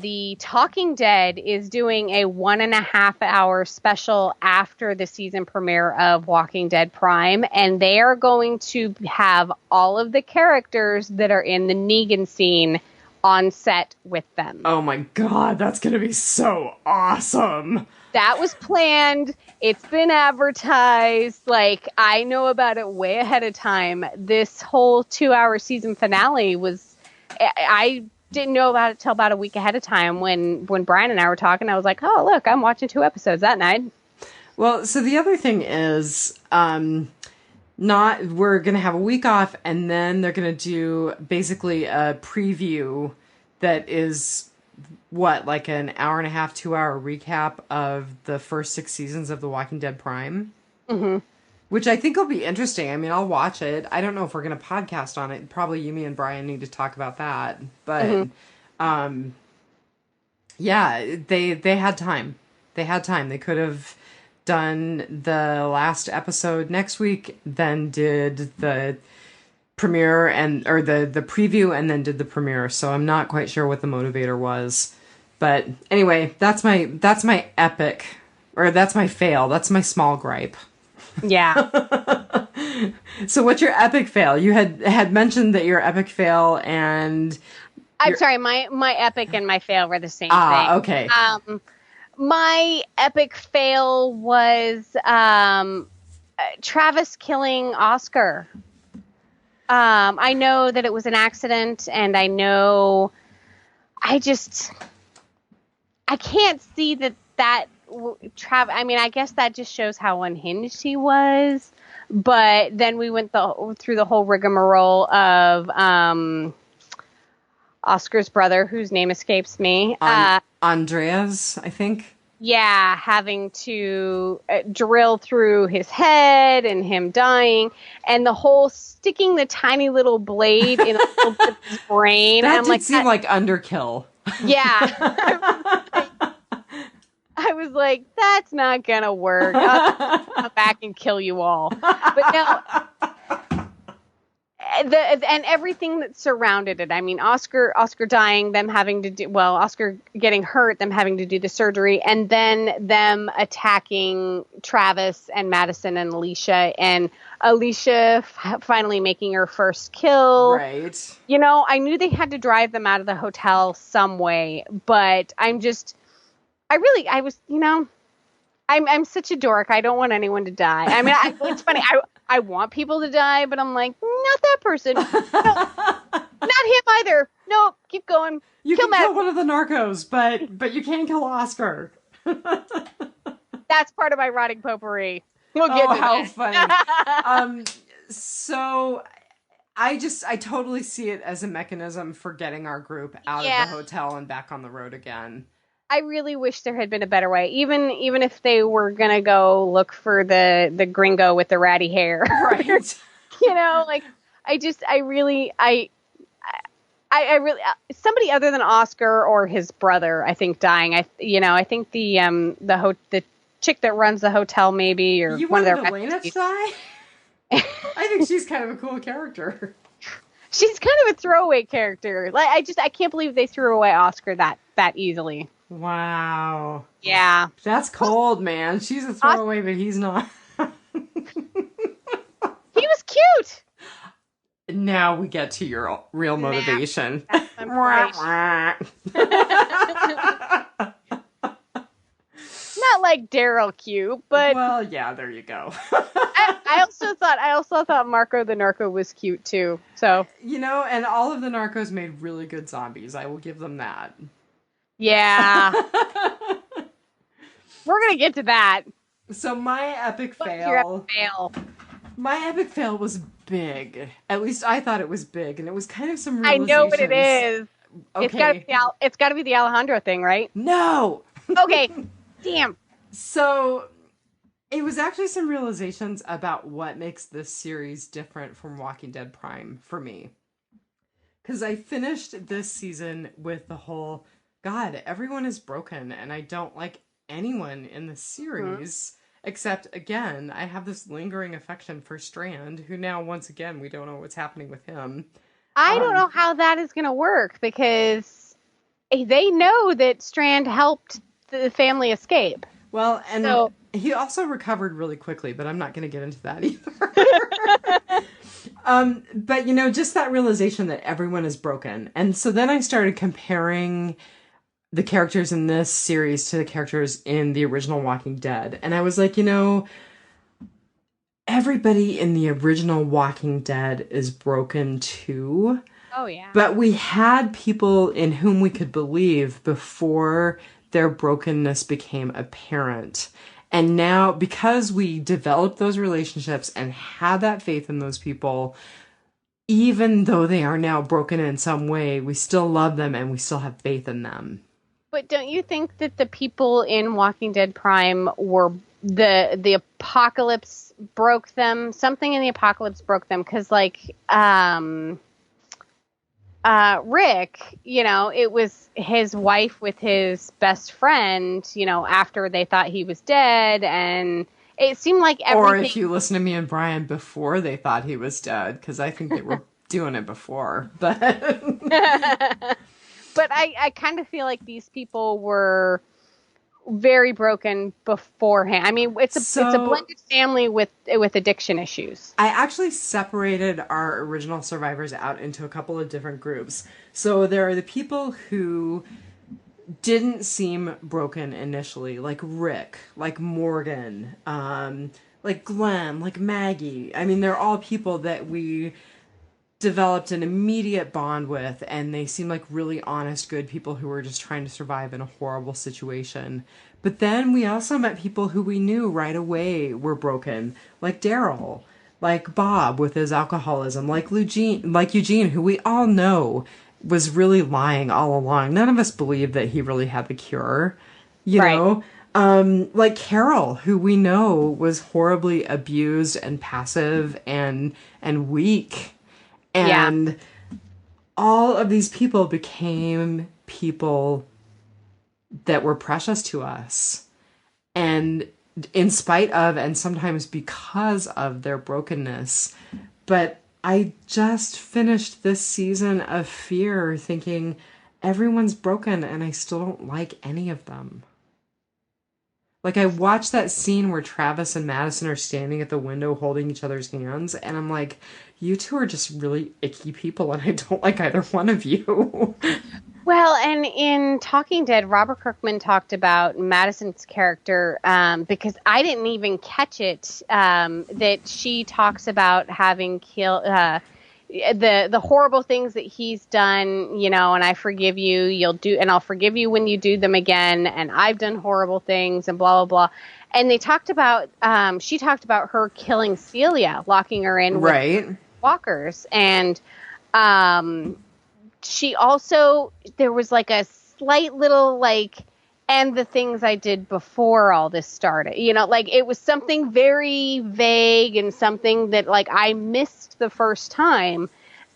the Talking Dead is doing a 1.5-hour special after the season premiere of Walking Dead Prime, and they are going to have all of the characters that are in the Negan scene on set with them. Oh my god, that's gonna be so awesome. That was planned. It's been advertised. Like, I know about it way ahead of time. This whole 2-hour season finale was, I didn't know about it till about a week ahead of time when Brian and I were talking. I was like, oh, look, I'm watching 2 episodes that night. Well, so the other thing is, we're going to have a week off, and then they're going to do basically a preview that is, like an 1.5, 2-hour recap of the first 6 seasons of The Walking Dead Prime? Mm-hmm. Which I think will be interesting. I mean, I'll watch it. I don't know if we're going to podcast on it. Probably you, me, and Brian need to talk about that. But, yeah, they had time. They had time. They could have done the last episode next week, then did the premiere or the preview, and then did the premiere. So I'm not quite sure what the motivator was. But anyway, that's my epic, or that's my fail. That's my small gripe. Yeah. So what's your epic fail? You had mentioned that your epic fail and... I'm sorry, my epic and my fail were the same thing. Okay. My epic fail was Travis killing Oscar. I know that it was an accident, and I know... I can't see that I mean, I guess that just shows how unhinged he was. But then we went through the whole rigmarole of Oscar's brother, whose name escapes me. Andreas, I think. Yeah, having to drill through his head and him dying, and the whole sticking the tiny little blade in a little bit of his brain. That did seem like underkill. Yeah. I was like, that's not gonna work. I'll come back and kill you all. But no, and everything that surrounded it. I mean, Oscar dying, them having to do, Oscar getting hurt, them having to do the surgery, and then them attacking Travis and Madison and Alicia finally making her first kill. Right. You know, I knew they had to drive them out of the hotel some way, but I'm such a dork. I don't want anyone to die. I mean, it's funny. I want people to die, but I'm like, not that person. No, not him either. No, keep going. You can kill one of the narcos, but you can't kill Oscar. That's part of my rotting potpourri. We'll get to how that. funny. So I totally see it as a mechanism for getting our group out of the hotel and back on the road again. I really wish there had been a better way. Even if they were gonna go look for the gringo with the ratty hair, right? You know, like I really somebody other than Oscar or his brother, I think dying. I think the chick that runs the hotel maybe, or you one of their Elena to die. I think she's kind of a cool character. She's kind of a throwaway character. Like I can't believe they threw away Oscar that easily. Wow. Yeah. That's cold, man. She's a throwaway, but he's not. He was cute. Now we get to your real motivation. Not like Daryl cute, but well, yeah, there you go. I also thought Marco the Narco was cute too. So and all of the narcos made really good zombies. I will give them that. Yeah. We're gonna get to that. So my epic fail. Your epic fail? My epic fail was big. At least I thought it was big, and it was kind of some realizations. I know what it is. Okay. It's gotta be the Alejandro thing, right? No. Okay. Damn. So It was actually some realizations about what makes this series different from Walking Dead Prime for me. Because I finished this season with the whole, God, everyone is broken, and I don't like anyone in the Mhm. series. Except, again, I have this lingering affection for Strand, who now, once again, we don't know what's happening with him. I don't Um, know how that is going to work because they know that Strand helped the family escape. well, and So, he also recovered really quickly, but I'm not going to get into that either. But just that realization that everyone is broken. And so then I started comparing the characters in this series to the characters in the original Walking Dead. And I was like, everybody in the original Walking Dead is broken too. oh yeah. But we had people in whom we could believe before their brokenness became apparent. And now, because we developed those relationships and had that faith in those people, even though they are now broken in some way, we still love them and we still have faith in them. But don't you think that the people in Walking Dead Prime were the apocalypse broke them? Something in the apocalypse broke them because Rick, it was his wife with his best friend, after they thought he was dead, and it seemed like Or everything. if you listen to me and Brian before they thought he was dead, because I think they were doing it before. But But I kind of feel like these people were very broken beforehand. I mean, it's a so blended family with addiction issues. I actually separated our original survivors out into a couple of different groups. So there are the people who didn't seem broken initially, like Rick, like Morgan, like Glenn, like Maggie. I mean, they're all people that we developed an immediate bond with, and they seem like really honest, good people who were just trying to survive in a horrible situation. But then we also met people who we knew right away were broken, like Daryl, like Bob with his alcoholism, like Eugene, who we all know was really lying all along. None of us believed that he really had the cure, you Right. know? Like Carol, who we know was horribly abused and passive and weak. Yeah. And all of these people became people that were precious to us. And in spite of, and sometimes because of their brokenness. But I just finished this season of Fear thinking everyone's broken and I still don't like any of them. Like, I watched that scene where Travis and Madison are standing at the window holding each other's hands, and I'm like, you two are just really icky people, and I don't like either one of you. Well, and in Talking Dead, Robert Kirkman talked about Madison's character because I didn't even catch it. That she talks about having killed the horrible things that he's done, and I forgive you. And I'll forgive you when you do them again. And I've done horrible things, and blah blah blah. And they talked about she talked about her killing Celia, locking her in with Right? walkers, and she also, there was like a slight little and the things I did before all this started, like it was something very vague and something that I missed the first time.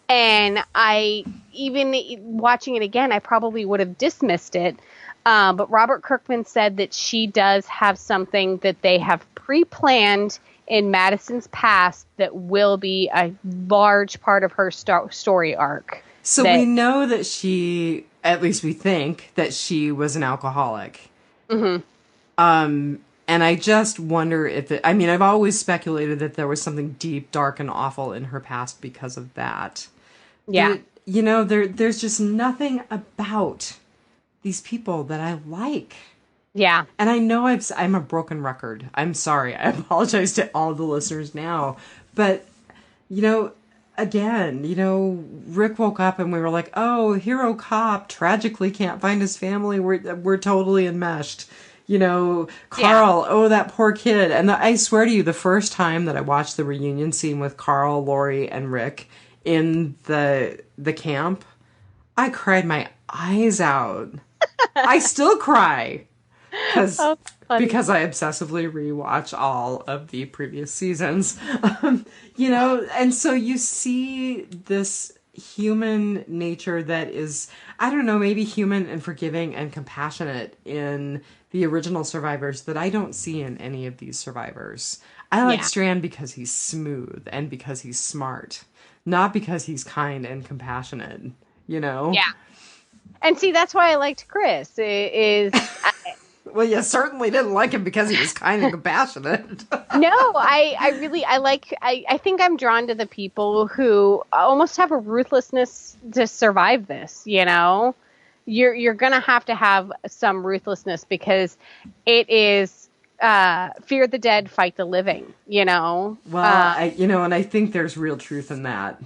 And I, even watching it again, I probably would have dismissed it. But Robert Kirkman said that she does have something that they have pre-planned in Madison's past that will be a large part of her story arc. So we know that she, at least we think, that she was an alcoholic. Mm-hmm. And I just wonder if it, I mean, I've always speculated that there was something deep, dark, and awful in her past because of that. Yeah. But, there's just nothing about these people that I like. Yeah. And I know I'm a broken record. I'm sorry. I apologize to all the listeners now. But, again, Rick woke up and we were like, oh, hero cop tragically can't find his family. We're totally enmeshed. Carl, oh, that poor kid. And I swear to you, the first time that I watched the reunion scene with Carl, Lori, and Rick in the camp, I cried my eyes out. I still cry. because Oh, funny. because I obsessively rewatch all of the previous seasons. And so you see this human nature that is, I don't know, maybe human and forgiving and compassionate in the original survivors that I don't see in any of these survivors. I like Yeah. Strand because he's smooth and because he's smart, not because he's kind and compassionate, you know? Yeah. And see, that's why I liked Chris. Well, you certainly didn't like him because he was kind and compassionate. No, I think I'm drawn to the people who almost have a ruthlessness to survive this, you know? You're going to have some ruthlessness because it is fear the dead, fight the living, you know? Well, and I think there's real truth in that.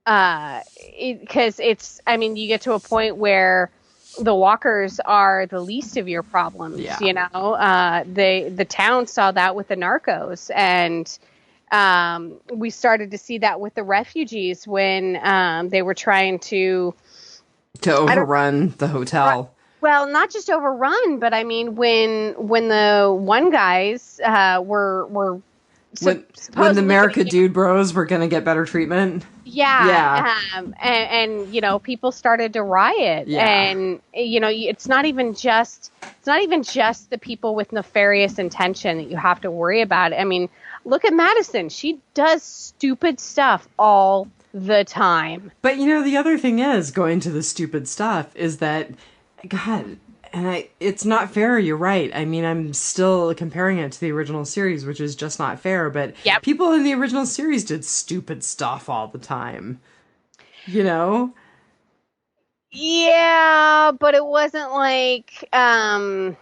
Because you get to a point where the walkers are the least of your problems, Yeah. you know? The town saw that with the narcos, and we started to see that with the refugees when they were trying to overrun the hotel. Well, not just overrun, but I mean, when the one guys were When the America Dude Bros were going to get better treatment. Yeah. And people started to riot. Yeah. And, it's not even just the people with nefarious intention that you have to worry about. I mean, look at Madison. She does stupid stuff all the time. But, the other thing is, going to the stupid stuff, is that, God, it's not fair, you're right. I mean, I'm still comparing it to the original series, which is just not fair, but Yep. people in the original series did stupid stuff all the time. You know? Yeah, but it wasn't like, I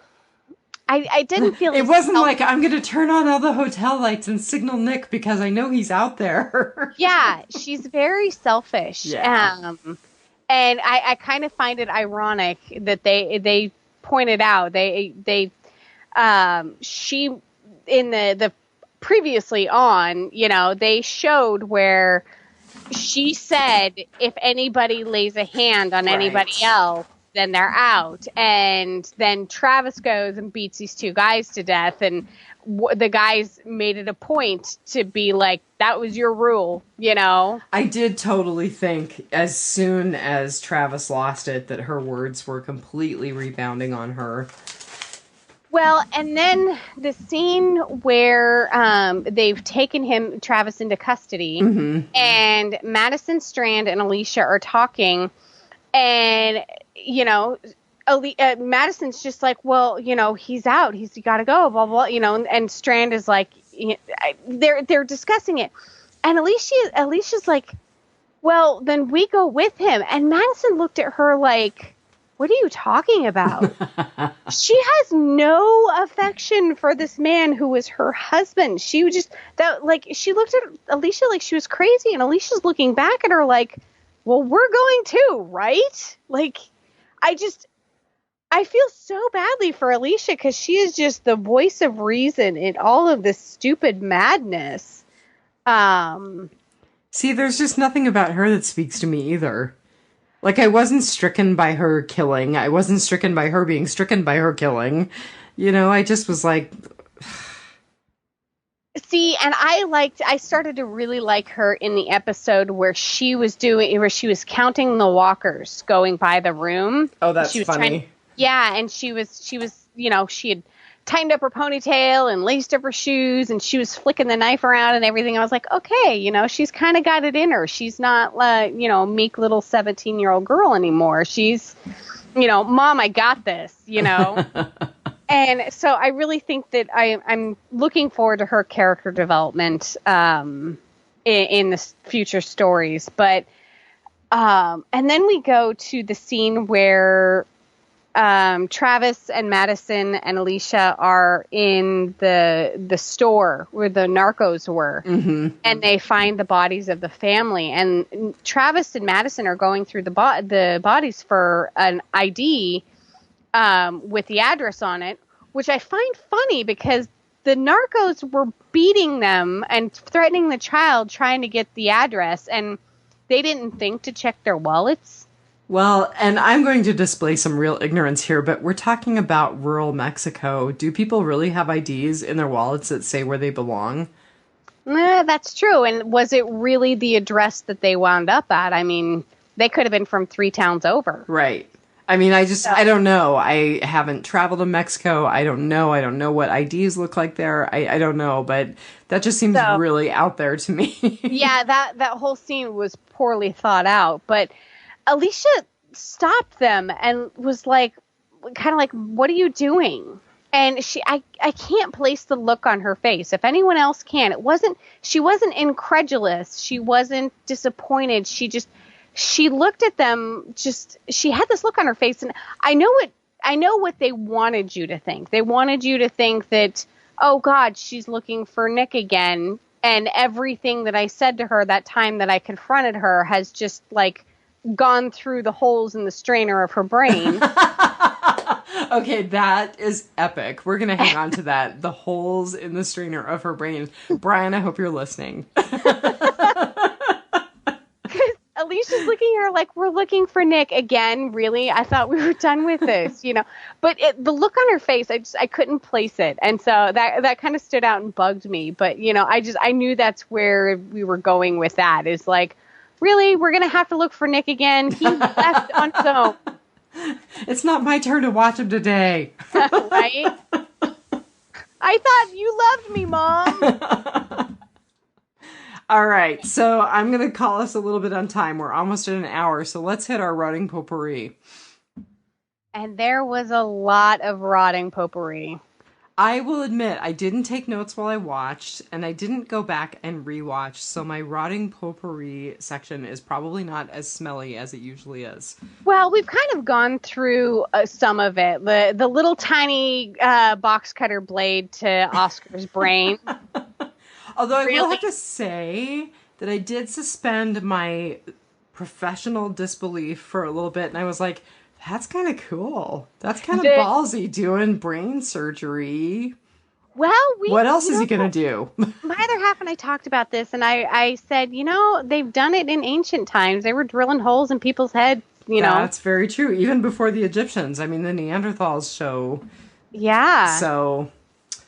didn't feel it wasn't like, I'm going to turn on all the hotel lights and signal Nick because I know he's out there. Yeah, she's very selfish. Yeah. And I kind of find it ironic that they pointed out she in the previously on, they showed where she said if anybody lays a hand on anybody else, then they're out. And then Travis goes and beats these two guys to death, and the guys made it a point to be like, that was your rule, I did totally think as soon as Travis lost it that her words were completely rebounding on her. Well, and then the scene where they've taken Travis into custody, mm-hmm. and Madison, Strand, and Alicia are talking, and, Madison's just like, well, he's out. He's got to go, blah, blah, and Strand is like, they're discussing it. And Alicia's like, well, then we go with him. And Madison looked at her like, what are you talking about? She has no affection for this man who was her husband. She looked at Alicia like she was crazy, and Alicia's looking back at her like, well, we're going too, right? Like, I feel so badly for Alicia because she is just the voice of reason in all of this stupid madness. See, there's just nothing about her that speaks to me either. Like, I wasn't stricken by her killing. I wasn't stricken by her being stricken by her killing. I just was like... See, and I started to really like her in the episode where she was counting the walkers going by the room. Oh, that's funny. And she had tightened up her ponytail and laced up her shoes, and she was flicking the knife around and everything. I was like, okay, she's kind of got it in her. She's not like, meek little 17-year-old girl anymore. She's, Mom, I got this, And so I really think that I'm looking forward to her character development in the future stories. But and then we go to the scene where Travis and Madison and Alicia are in the store where the narcos were, mm-hmm. and they find the bodies of the family. And Travis and Madison are going through the bodies for an ID with the address on it, which I find funny because the narcos were beating them and threatening the child trying to get the address, and they didn't think to check their wallets. Well, and I'm going to display some real ignorance here, but we're talking about rural Mexico. Do people really have IDs in their wallets that say where they belong? That's true. And was it really the address that they wound up at? I mean, they could have been from 3 towns over. Right. I mean, I don't know. I haven't traveled to Mexico. I don't know. I don't know what IDs look like there. I don't know, but that just seems really out there to me. Yeah, that whole scene was poorly thought out, but Alicia stopped them and was like, kind of like, what are you doing? And I can't place the look on her face. If anyone else can, she wasn't incredulous. She wasn't disappointed. She looked at them, she had this look on her face. And I know what they wanted you to think. They wanted you to think that, oh God, she's looking for Nick again. And everything that I said to her that time that I confronted her has just like gone through the holes in the strainer of her brain. Okay, that is epic. We're going to hang on to that. The holes in the strainer of her brain. Brian, I hope you're listening. Alicia's looking at her like, we're looking for Nick again. Really? I thought we were done with this, But the look on her face, I couldn't place it. And so that kind of stood out and bugged me. But, I knew that's where we were going with that. Is like, really? We're going to have to look for Nick again? He left on his own. It's not my turn to watch him today. Right? I thought you loved me, Mom. All right, so I'm going to call us a little bit on time. We're almost at an hour, so let's hit our rotting potpourri. And there was a lot of rotting potpourri. I will admit, I didn't take notes while I watched, and I didn't go back and rewatch, so my rotting potpourri section is probably not as smelly as it usually is. Well, we've kind of gone through some of it. The little tiny box cutter blade to Oscar's brain. Although I will have to say that I did suspend my professional disbelief for a little bit, and I was like, that's kind of cool. That's kind of ballsy doing brain surgery. Well, what else is he going to do? My other half and I talked about this, and I said, they've done it in ancient times. They were drilling holes in people's heads, That's very true. Even before the Egyptians. I mean, the Neanderthals show. Yeah. So,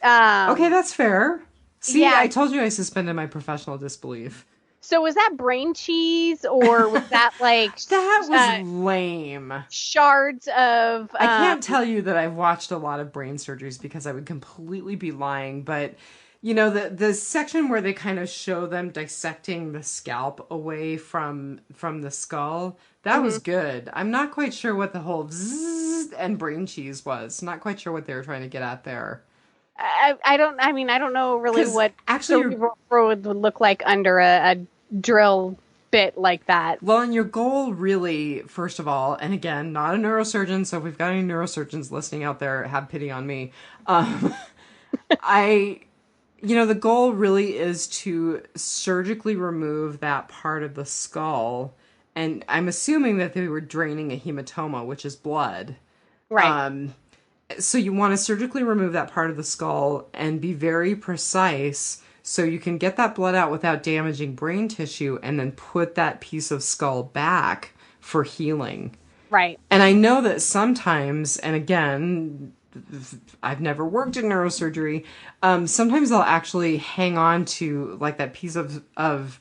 okay, that's fair. See, yeah. I told you I suspended my professional disbelief. So was that brain cheese, or was that like... That was lame. Shards of... I can't tell you that I've watched a lot of brain surgeries because I would completely be lying, but, the section where they kind of show them dissecting the scalp away from the skull, that was good. I'm not quite sure what the whole zzz and brain cheese was. Not quite sure what they were trying to get at there. I don't know really what actually would look like under a drill bit like that. Well, and your goal really, first of all, and again, not a neurosurgeon, so if we've got any neurosurgeons listening out there, have pity on me. The goal really is to surgically remove that part of the skull, and I'm assuming that they were draining a hematoma, which is blood. Right. So you want to surgically remove that part of the skull and be very precise so you can get that blood out without damaging brain tissue and then put that piece of skull back for healing. Right. And I know that sometimes, and again, I've never worked in neurosurgery, sometimes they'll actually hang on to like that piece of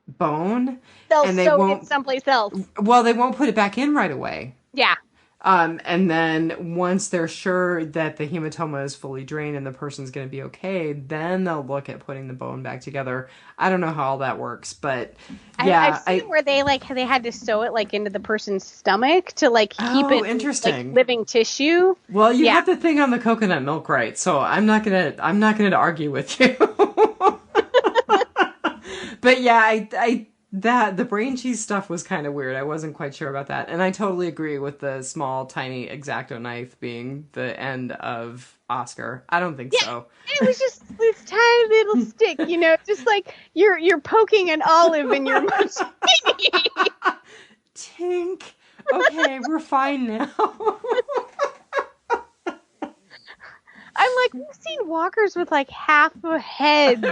bone. They'll sew it someplace else. Well, they won't put it back in right away. Yeah. And then once they're sure that the hematoma is fully drained and the person's going to be okay, then they'll look at putting the bone back together. I don't know how all that works, but yeah. I've seen where they had to sew it like into the person's stomach to like keep it interesting. Like, living tissue. Well, you have the thing on the coconut milk right, so I'm not gonna argue with you. But yeah, the brain cheese stuff was kind of weird. I wasn't quite sure about that. And I totally agree with the small, tiny X-Acto knife being the end of Oscar. I don't think so. It was just this tiny little stick, just like you're poking an olive in your mouth. Tink. Okay, we're fine now. I'm like, we've seen walkers with like half a head,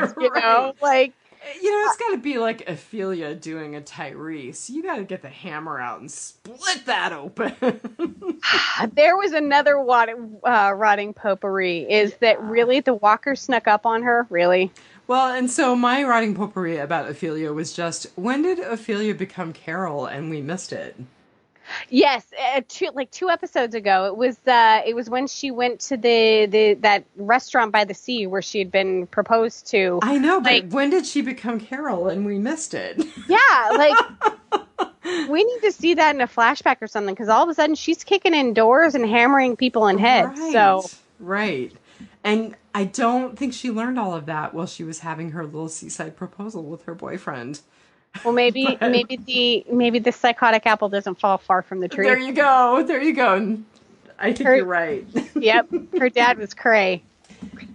like... It's got to be like Ophelia doing a Tyrese. You got to get the hammer out and split that open. There was another rotting potpourri. Is that really the walker snuck up on her? Really? Well, and so my rotting potpourri about Ophelia was just, when did Ophelia become Carol and we missed it? Yes, 2 episodes ago. It was when she went to that restaurant by the sea where she had been proposed to. I know, but when did she become Carol and we missed it? Yeah, we need to see that in a flashback or something, because all of a sudden she's kicking in doors and hammering people in heads. Right. And I don't think she learned all of that while she was having her little seaside proposal with her boyfriend. Well, maybe the psychotic apple doesn't fall far from the tree. There you go. I think you're right. Yep, her dad was cray,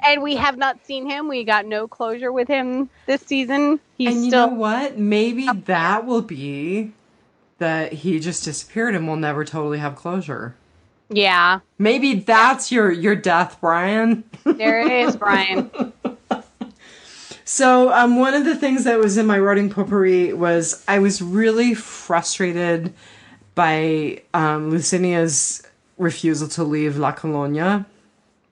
and we have not seen him. We got no closure with him this season. You know what? Maybe that will be that he just disappeared, and we'll never totally have closure. Yeah. Maybe that's your death, Brian. There it is, Brian. So one of the things that was in my rotting potpourri was I was really frustrated by Lucinia's refusal to leave La Colonia.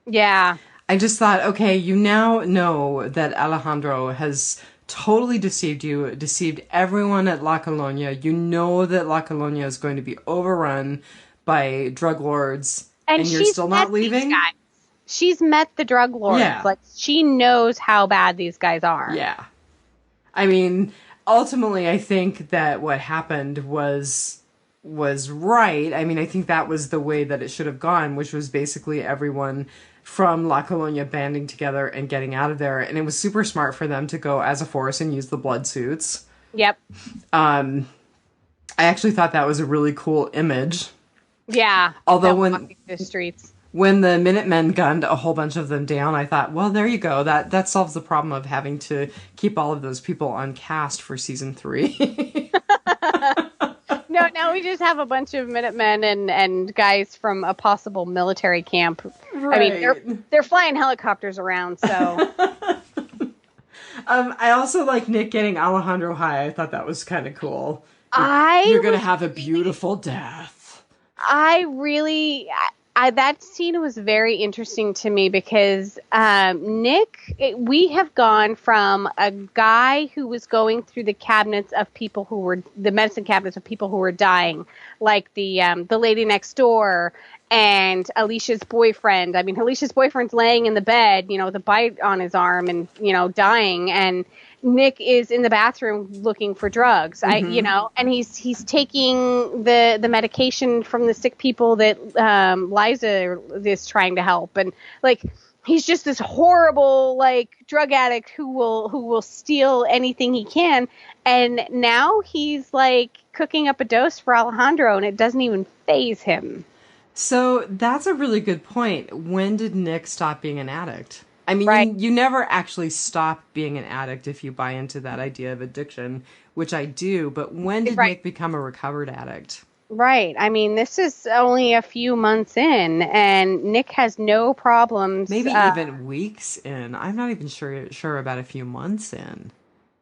Yeah. I just thought, okay, you now know that Alejandro has totally deceived you, deceived everyone at La Colonia. You know that La Colonia is going to be overrun by drug lords, and you're still not leaving? She's met the drug lords. Yeah. Like, she knows how bad these guys are. Yeah. I mean, ultimately, I think that what happened was right. I mean, I think that was the way that it should have gone, which was basically everyone from La Colonia banding together and getting out of there. And it was super smart for them to go as a force and use the blood suits. Yep. I actually thought that was a really cool image. Yeah. Although walking the streets. When the Minutemen gunned a whole bunch of them down, I thought, well, there you go. That solves the problem of having to keep all of those people on cast for season 3. No, now we just have a bunch of Minutemen and guys from a possible military camp. Right. I mean, they're flying helicopters around, so. I also like Nick getting Alejandro high. I thought that was kind of cool. You're going to have a beautiful death. That scene was very interesting to me because Nick, we have gone from a guy who was going through the medicine cabinets of people who were dying, like the lady next door and Alicia's boyfriend. I mean, Alicia's boyfriend's laying in the bed, with a bite on his arm and, dying, and Nick is in the bathroom looking for drugs. Mm-hmm. And he's taking the medication from the sick people that Liza is trying to help, and he's just this horrible drug addict who will steal anything he can. And now he's cooking up a dose for Alejandro, and it doesn't even faze him. So that's a really good point. When did Nick stop being an addict? I mean, right. you never actually stop being an addict if you buy into that idea of addiction, which I do. But when did Nick become a recovered addict? Right. I mean, this is only a few months in, and Nick has no problems. Maybe even weeks in. I'm not even sure about a few months in.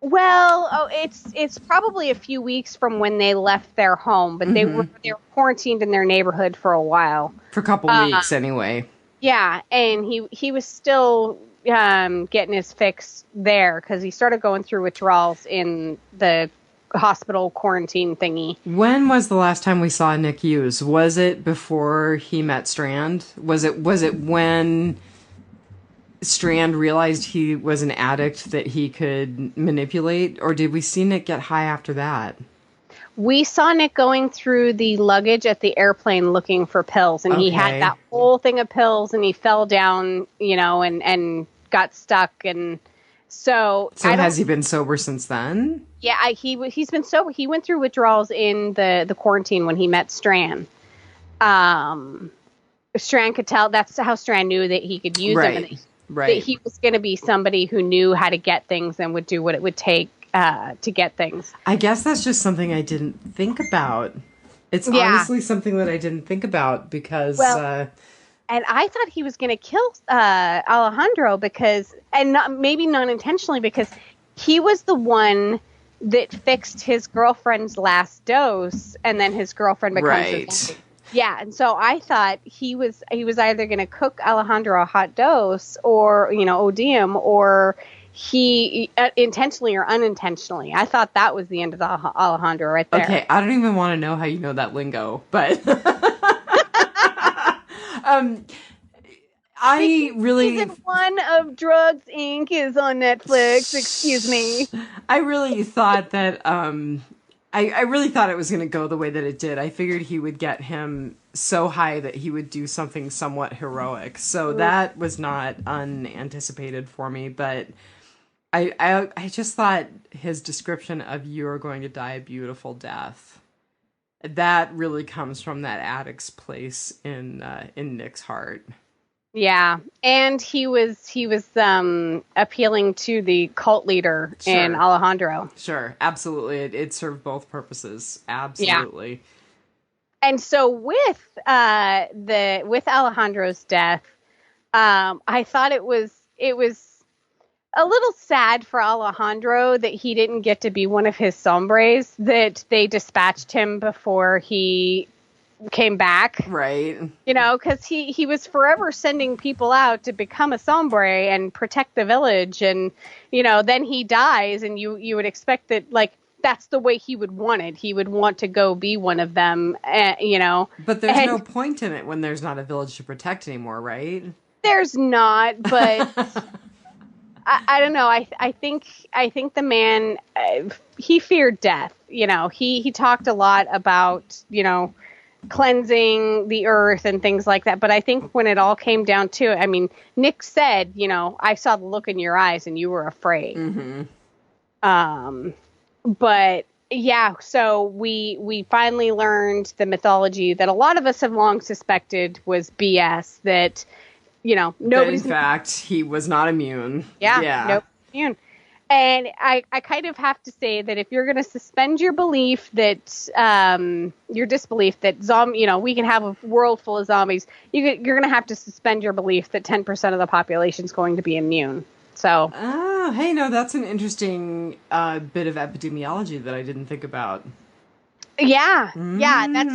Well, it's probably a few weeks from when they left their home, but they were quarantined in their neighborhood for a while. For a couple weeks, anyway. Yeah, and he was still getting his fix there because he started going through withdrawals in the hospital quarantine thingy. When was the last time we saw Nick use? Was it before he met Strand? Was it when Strand realized he was an addict that he could manipulate, or did we see Nick get high after that? We saw Nick going through the luggage at the airplane looking for pills, and he had that whole thing of pills, and he fell down, and got stuck, and so has he been sober since then? Yeah, he's been sober. He went through withdrawals in the quarantine when he met Strand. Strand could tell. That's how Strand knew that he could use him. And that he was going to be somebody who knew how to get things and would do what it would take to get things. I guess that's just something I didn't think about. It's honestly something that I didn't think about because... and I thought he was going to kill Alejandro maybe not intentionally, because he was the one that fixed his girlfriend's last dose, and then his girlfriend becomes a zombie. Yeah, and so I thought he was either going to cook Alejandro a hot dose, or OD him, or he intentionally or unintentionally. I thought that was the end of the Alejandro right there. Okay, I don't even want to know how you know that lingo, but I really... Season 1 of Drugs, Inc. is on Netflix. Excuse me. I really thought that... I really thought it was going to go the way that it did. I figured he would get him so high that he would do something somewhat heroic. So that was not unanticipated for me. But I just thought his description of "you are going to die a beautiful death," that really comes from that addict's place in Nick's heart. Yeah, and he was appealing to the cult leader in Alejandro. Sure, absolutely. It served both purposes. Absolutely. Yeah. And so with Alejandro's death, I thought it was a little sad for Alejandro that he didn't get to be one of his sombres, that they dispatched him before he came back. Right. Because he was forever sending people out to become a sombre and protect the village, and then he dies, and you would expect that, like, that's the way he would want it. He would want to go be one of them, But there's no point in it when there's not a village to protect anymore, right? There's not, but I don't know. I think the man, he feared death. He talked a lot about, cleansing the earth and things like that. But I think when it all came down to it, I mean, Nick said, I saw the look in your eyes and you were afraid. Mm-hmm. But yeah, so we finally learned the mythology that a lot of us have long suspected was BS, that, nobody's... But in fact, he was not immune. Yeah. Nope, immune. And I kind of have to say that if you're going to suspend your belief that, your disbelief that we can have a world full of zombies, you're going to have to suspend your belief that 10% of the population is going to be immune. So. Oh, hey, no, that's an interesting bit of epidemiology that I didn't think about. Yeah, yeah, that's.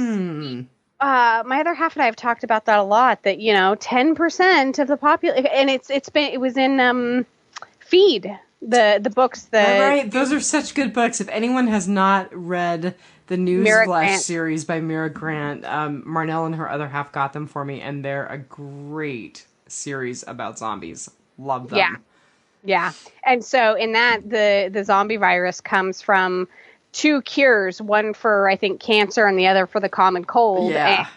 My other half and I have talked about that a lot. That 10% of the population, and it was in Feed. The books that... Right, those are such good books. If anyone has not read the Newsflash series by Mira Grant, Marnell and her other half got them for me, and they're a great series about zombies. Love them. Yeah. And so in that, the zombie virus comes from 2 cures, one for, I think, cancer and the other for the common cold. Yeah. And,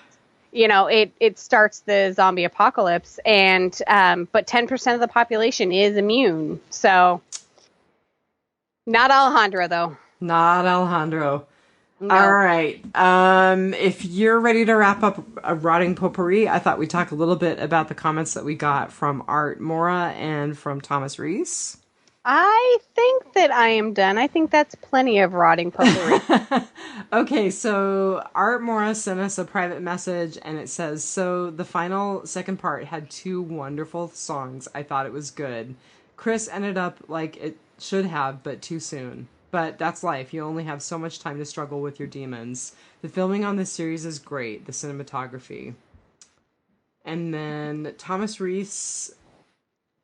it starts the zombie apocalypse, and but 10% of the population is immune. So not Alejandro, though. Not Alejandro. No. All right. If you're ready to wrap up a Rotting Potpourri, I thought we'd talk a little bit about the comments that we got from Art Mora and from Thomas Reese. I think that I am done. I think that's plenty of Rotting Potpourri. Okay, so Art Mora sent us a private message, and it says, so the final second part had 2 wonderful songs. I thought it was good. Chris ended up like it should have, but too soon. But that's life. You only have so much time to struggle with your demons. The filming on this series is great. The cinematography. And then Thomas Reese...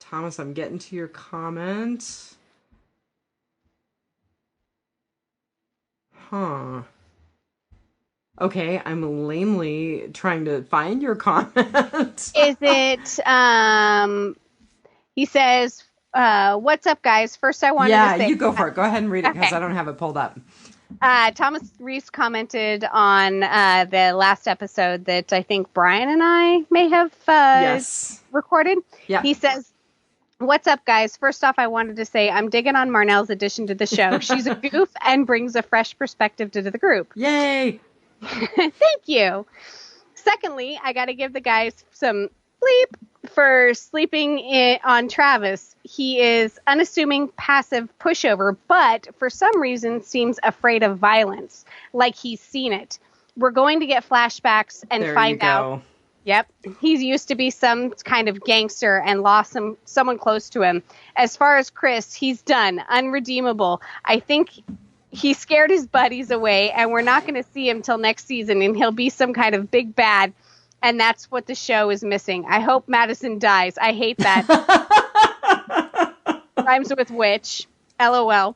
Thomas, I'm getting to your comment. Huh. Okay, I'm lamely trying to find your comment. Is it, he says, what's up, guys? First, I wanted to say... Yeah, you go for it. Go ahead and read it, because I don't have it pulled up. Thomas Reese commented on the last episode that I think Brian and I may have recorded. Yeah. He says, what's up, guys? First off, I wanted to say I'm digging on Marnell's addition to the show. She's a goof and brings a fresh perspective to the group. Yay! Thank you. Secondly, I got to give the guys some bleep for sleeping on Travis. He is unassuming, passive pushover, but for some reason seems afraid of violence, like he's seen it. We're going to get flashbacks and find out. Yep. He's used to be some kind of gangster and lost someone close to him. As far as Chris, he's done. Unredeemable. I think he scared his buddies away, and we're not going to see him till next season, and he'll be some kind of big bad, and that's what the show is missing. I hope Madison dies. I hate that. Rhymes with witch. LOL.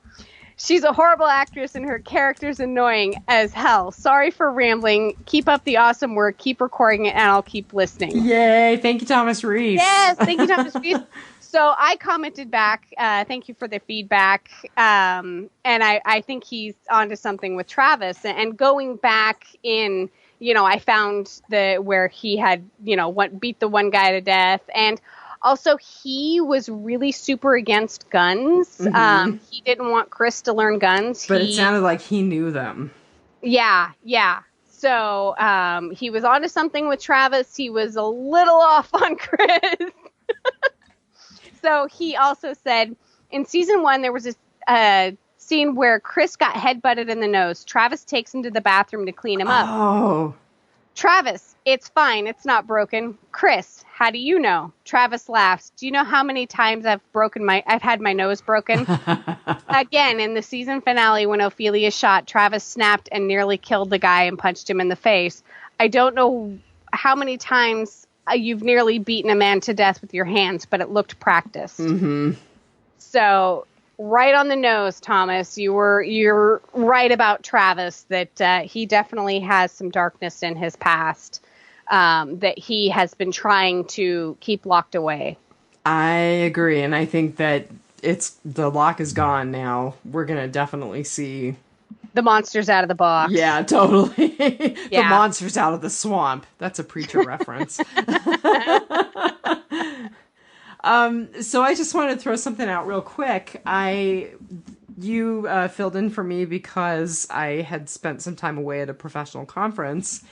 She's a horrible actress and her character's annoying as hell. Sorry for rambling. Keep up the awesome work. Keep recording it and I'll keep listening. Yay. Thank you, Thomas Reese. Yes. Thank you, Thomas Reese. So I commented back, thank you for the feedback. And I think he's onto something with Travis. And going back in, I found where he had, beat the one guy to death. And also, he was really super against guns. Mm-hmm. He didn't want Chris to learn guns. But it sounded like he knew them. Yeah. So he was onto something with Travis. He was a little off on Chris. So he also said, in season 1, there was a scene where Chris got headbutted in the nose. Travis takes him to the bathroom to clean him up. Oh. Travis, it's fine. It's not broken. Chris, how do you know? Travis laughs. Do you know how many times I've had my nose broken? Again, in the season finale, when Ophelia shot, Travis snapped and nearly killed the guy and punched him in the face. I don't know how many times you've nearly beaten a man to death with your hands, but it looked practiced. Mm-hmm. So, right on the nose, Thomas. You're right about Travis, that he definitely has some darkness in his past that he has been trying to keep locked away. I agree, and I think that the lock is gone now. We're gonna definitely see the monsters out of the box. Yeah, totally. The monsters out of the swamp. That's a Preacher reference. So I just wanted to throw something out real quick. You filled in for me because I had spent some time away at a professional conference,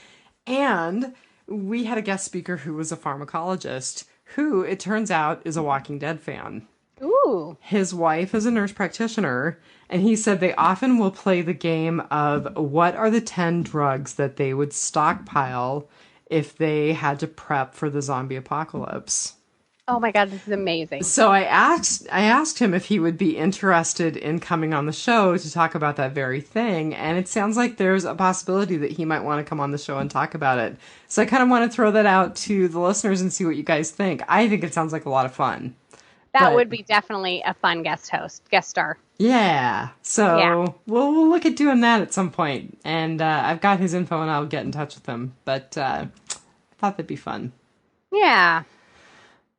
and we had a guest speaker who was a pharmacologist who, it turns out, is a Walking Dead fan. Ooh. His wife is a nurse practitioner, and he said they often will play the game of what are the 10 drugs that they would stockpile if they had to prep for the zombie apocalypse. Oh my God, this is amazing. So I asked him if he would be interested in coming on the show to talk about that very thing. And it sounds like there's a possibility that he might want to come on the show and talk about it. So I kind of want to throw that out to the listeners and see what you guys think. I think it sounds like a lot of fun. That would be definitely a fun guest star. Yeah. So We'll look at doing that at some point. And I've got his info and I'll get in touch with him. But I thought that'd be fun. Yeah.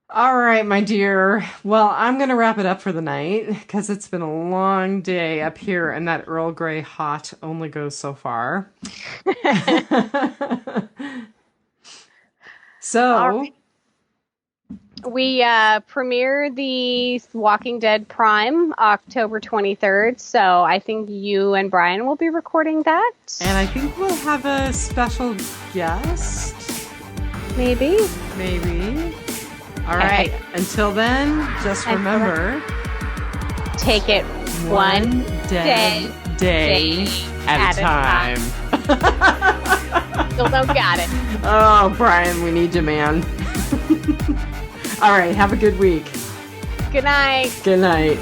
All right, my dear. Well, I'm going to wrap it up for the night because it's been a long day up here and that Earl Grey hot only goes so far. So we premiere the Walking Dead Prime October 23rd. So I think you and Brian will be recording that. And I think we'll have a special guest. Maybe. All right. Until then, just remember, take it one day at a time. Still don't got it. Oh, Brian, we need you, man. All right. Have a good week. Good night. Good night.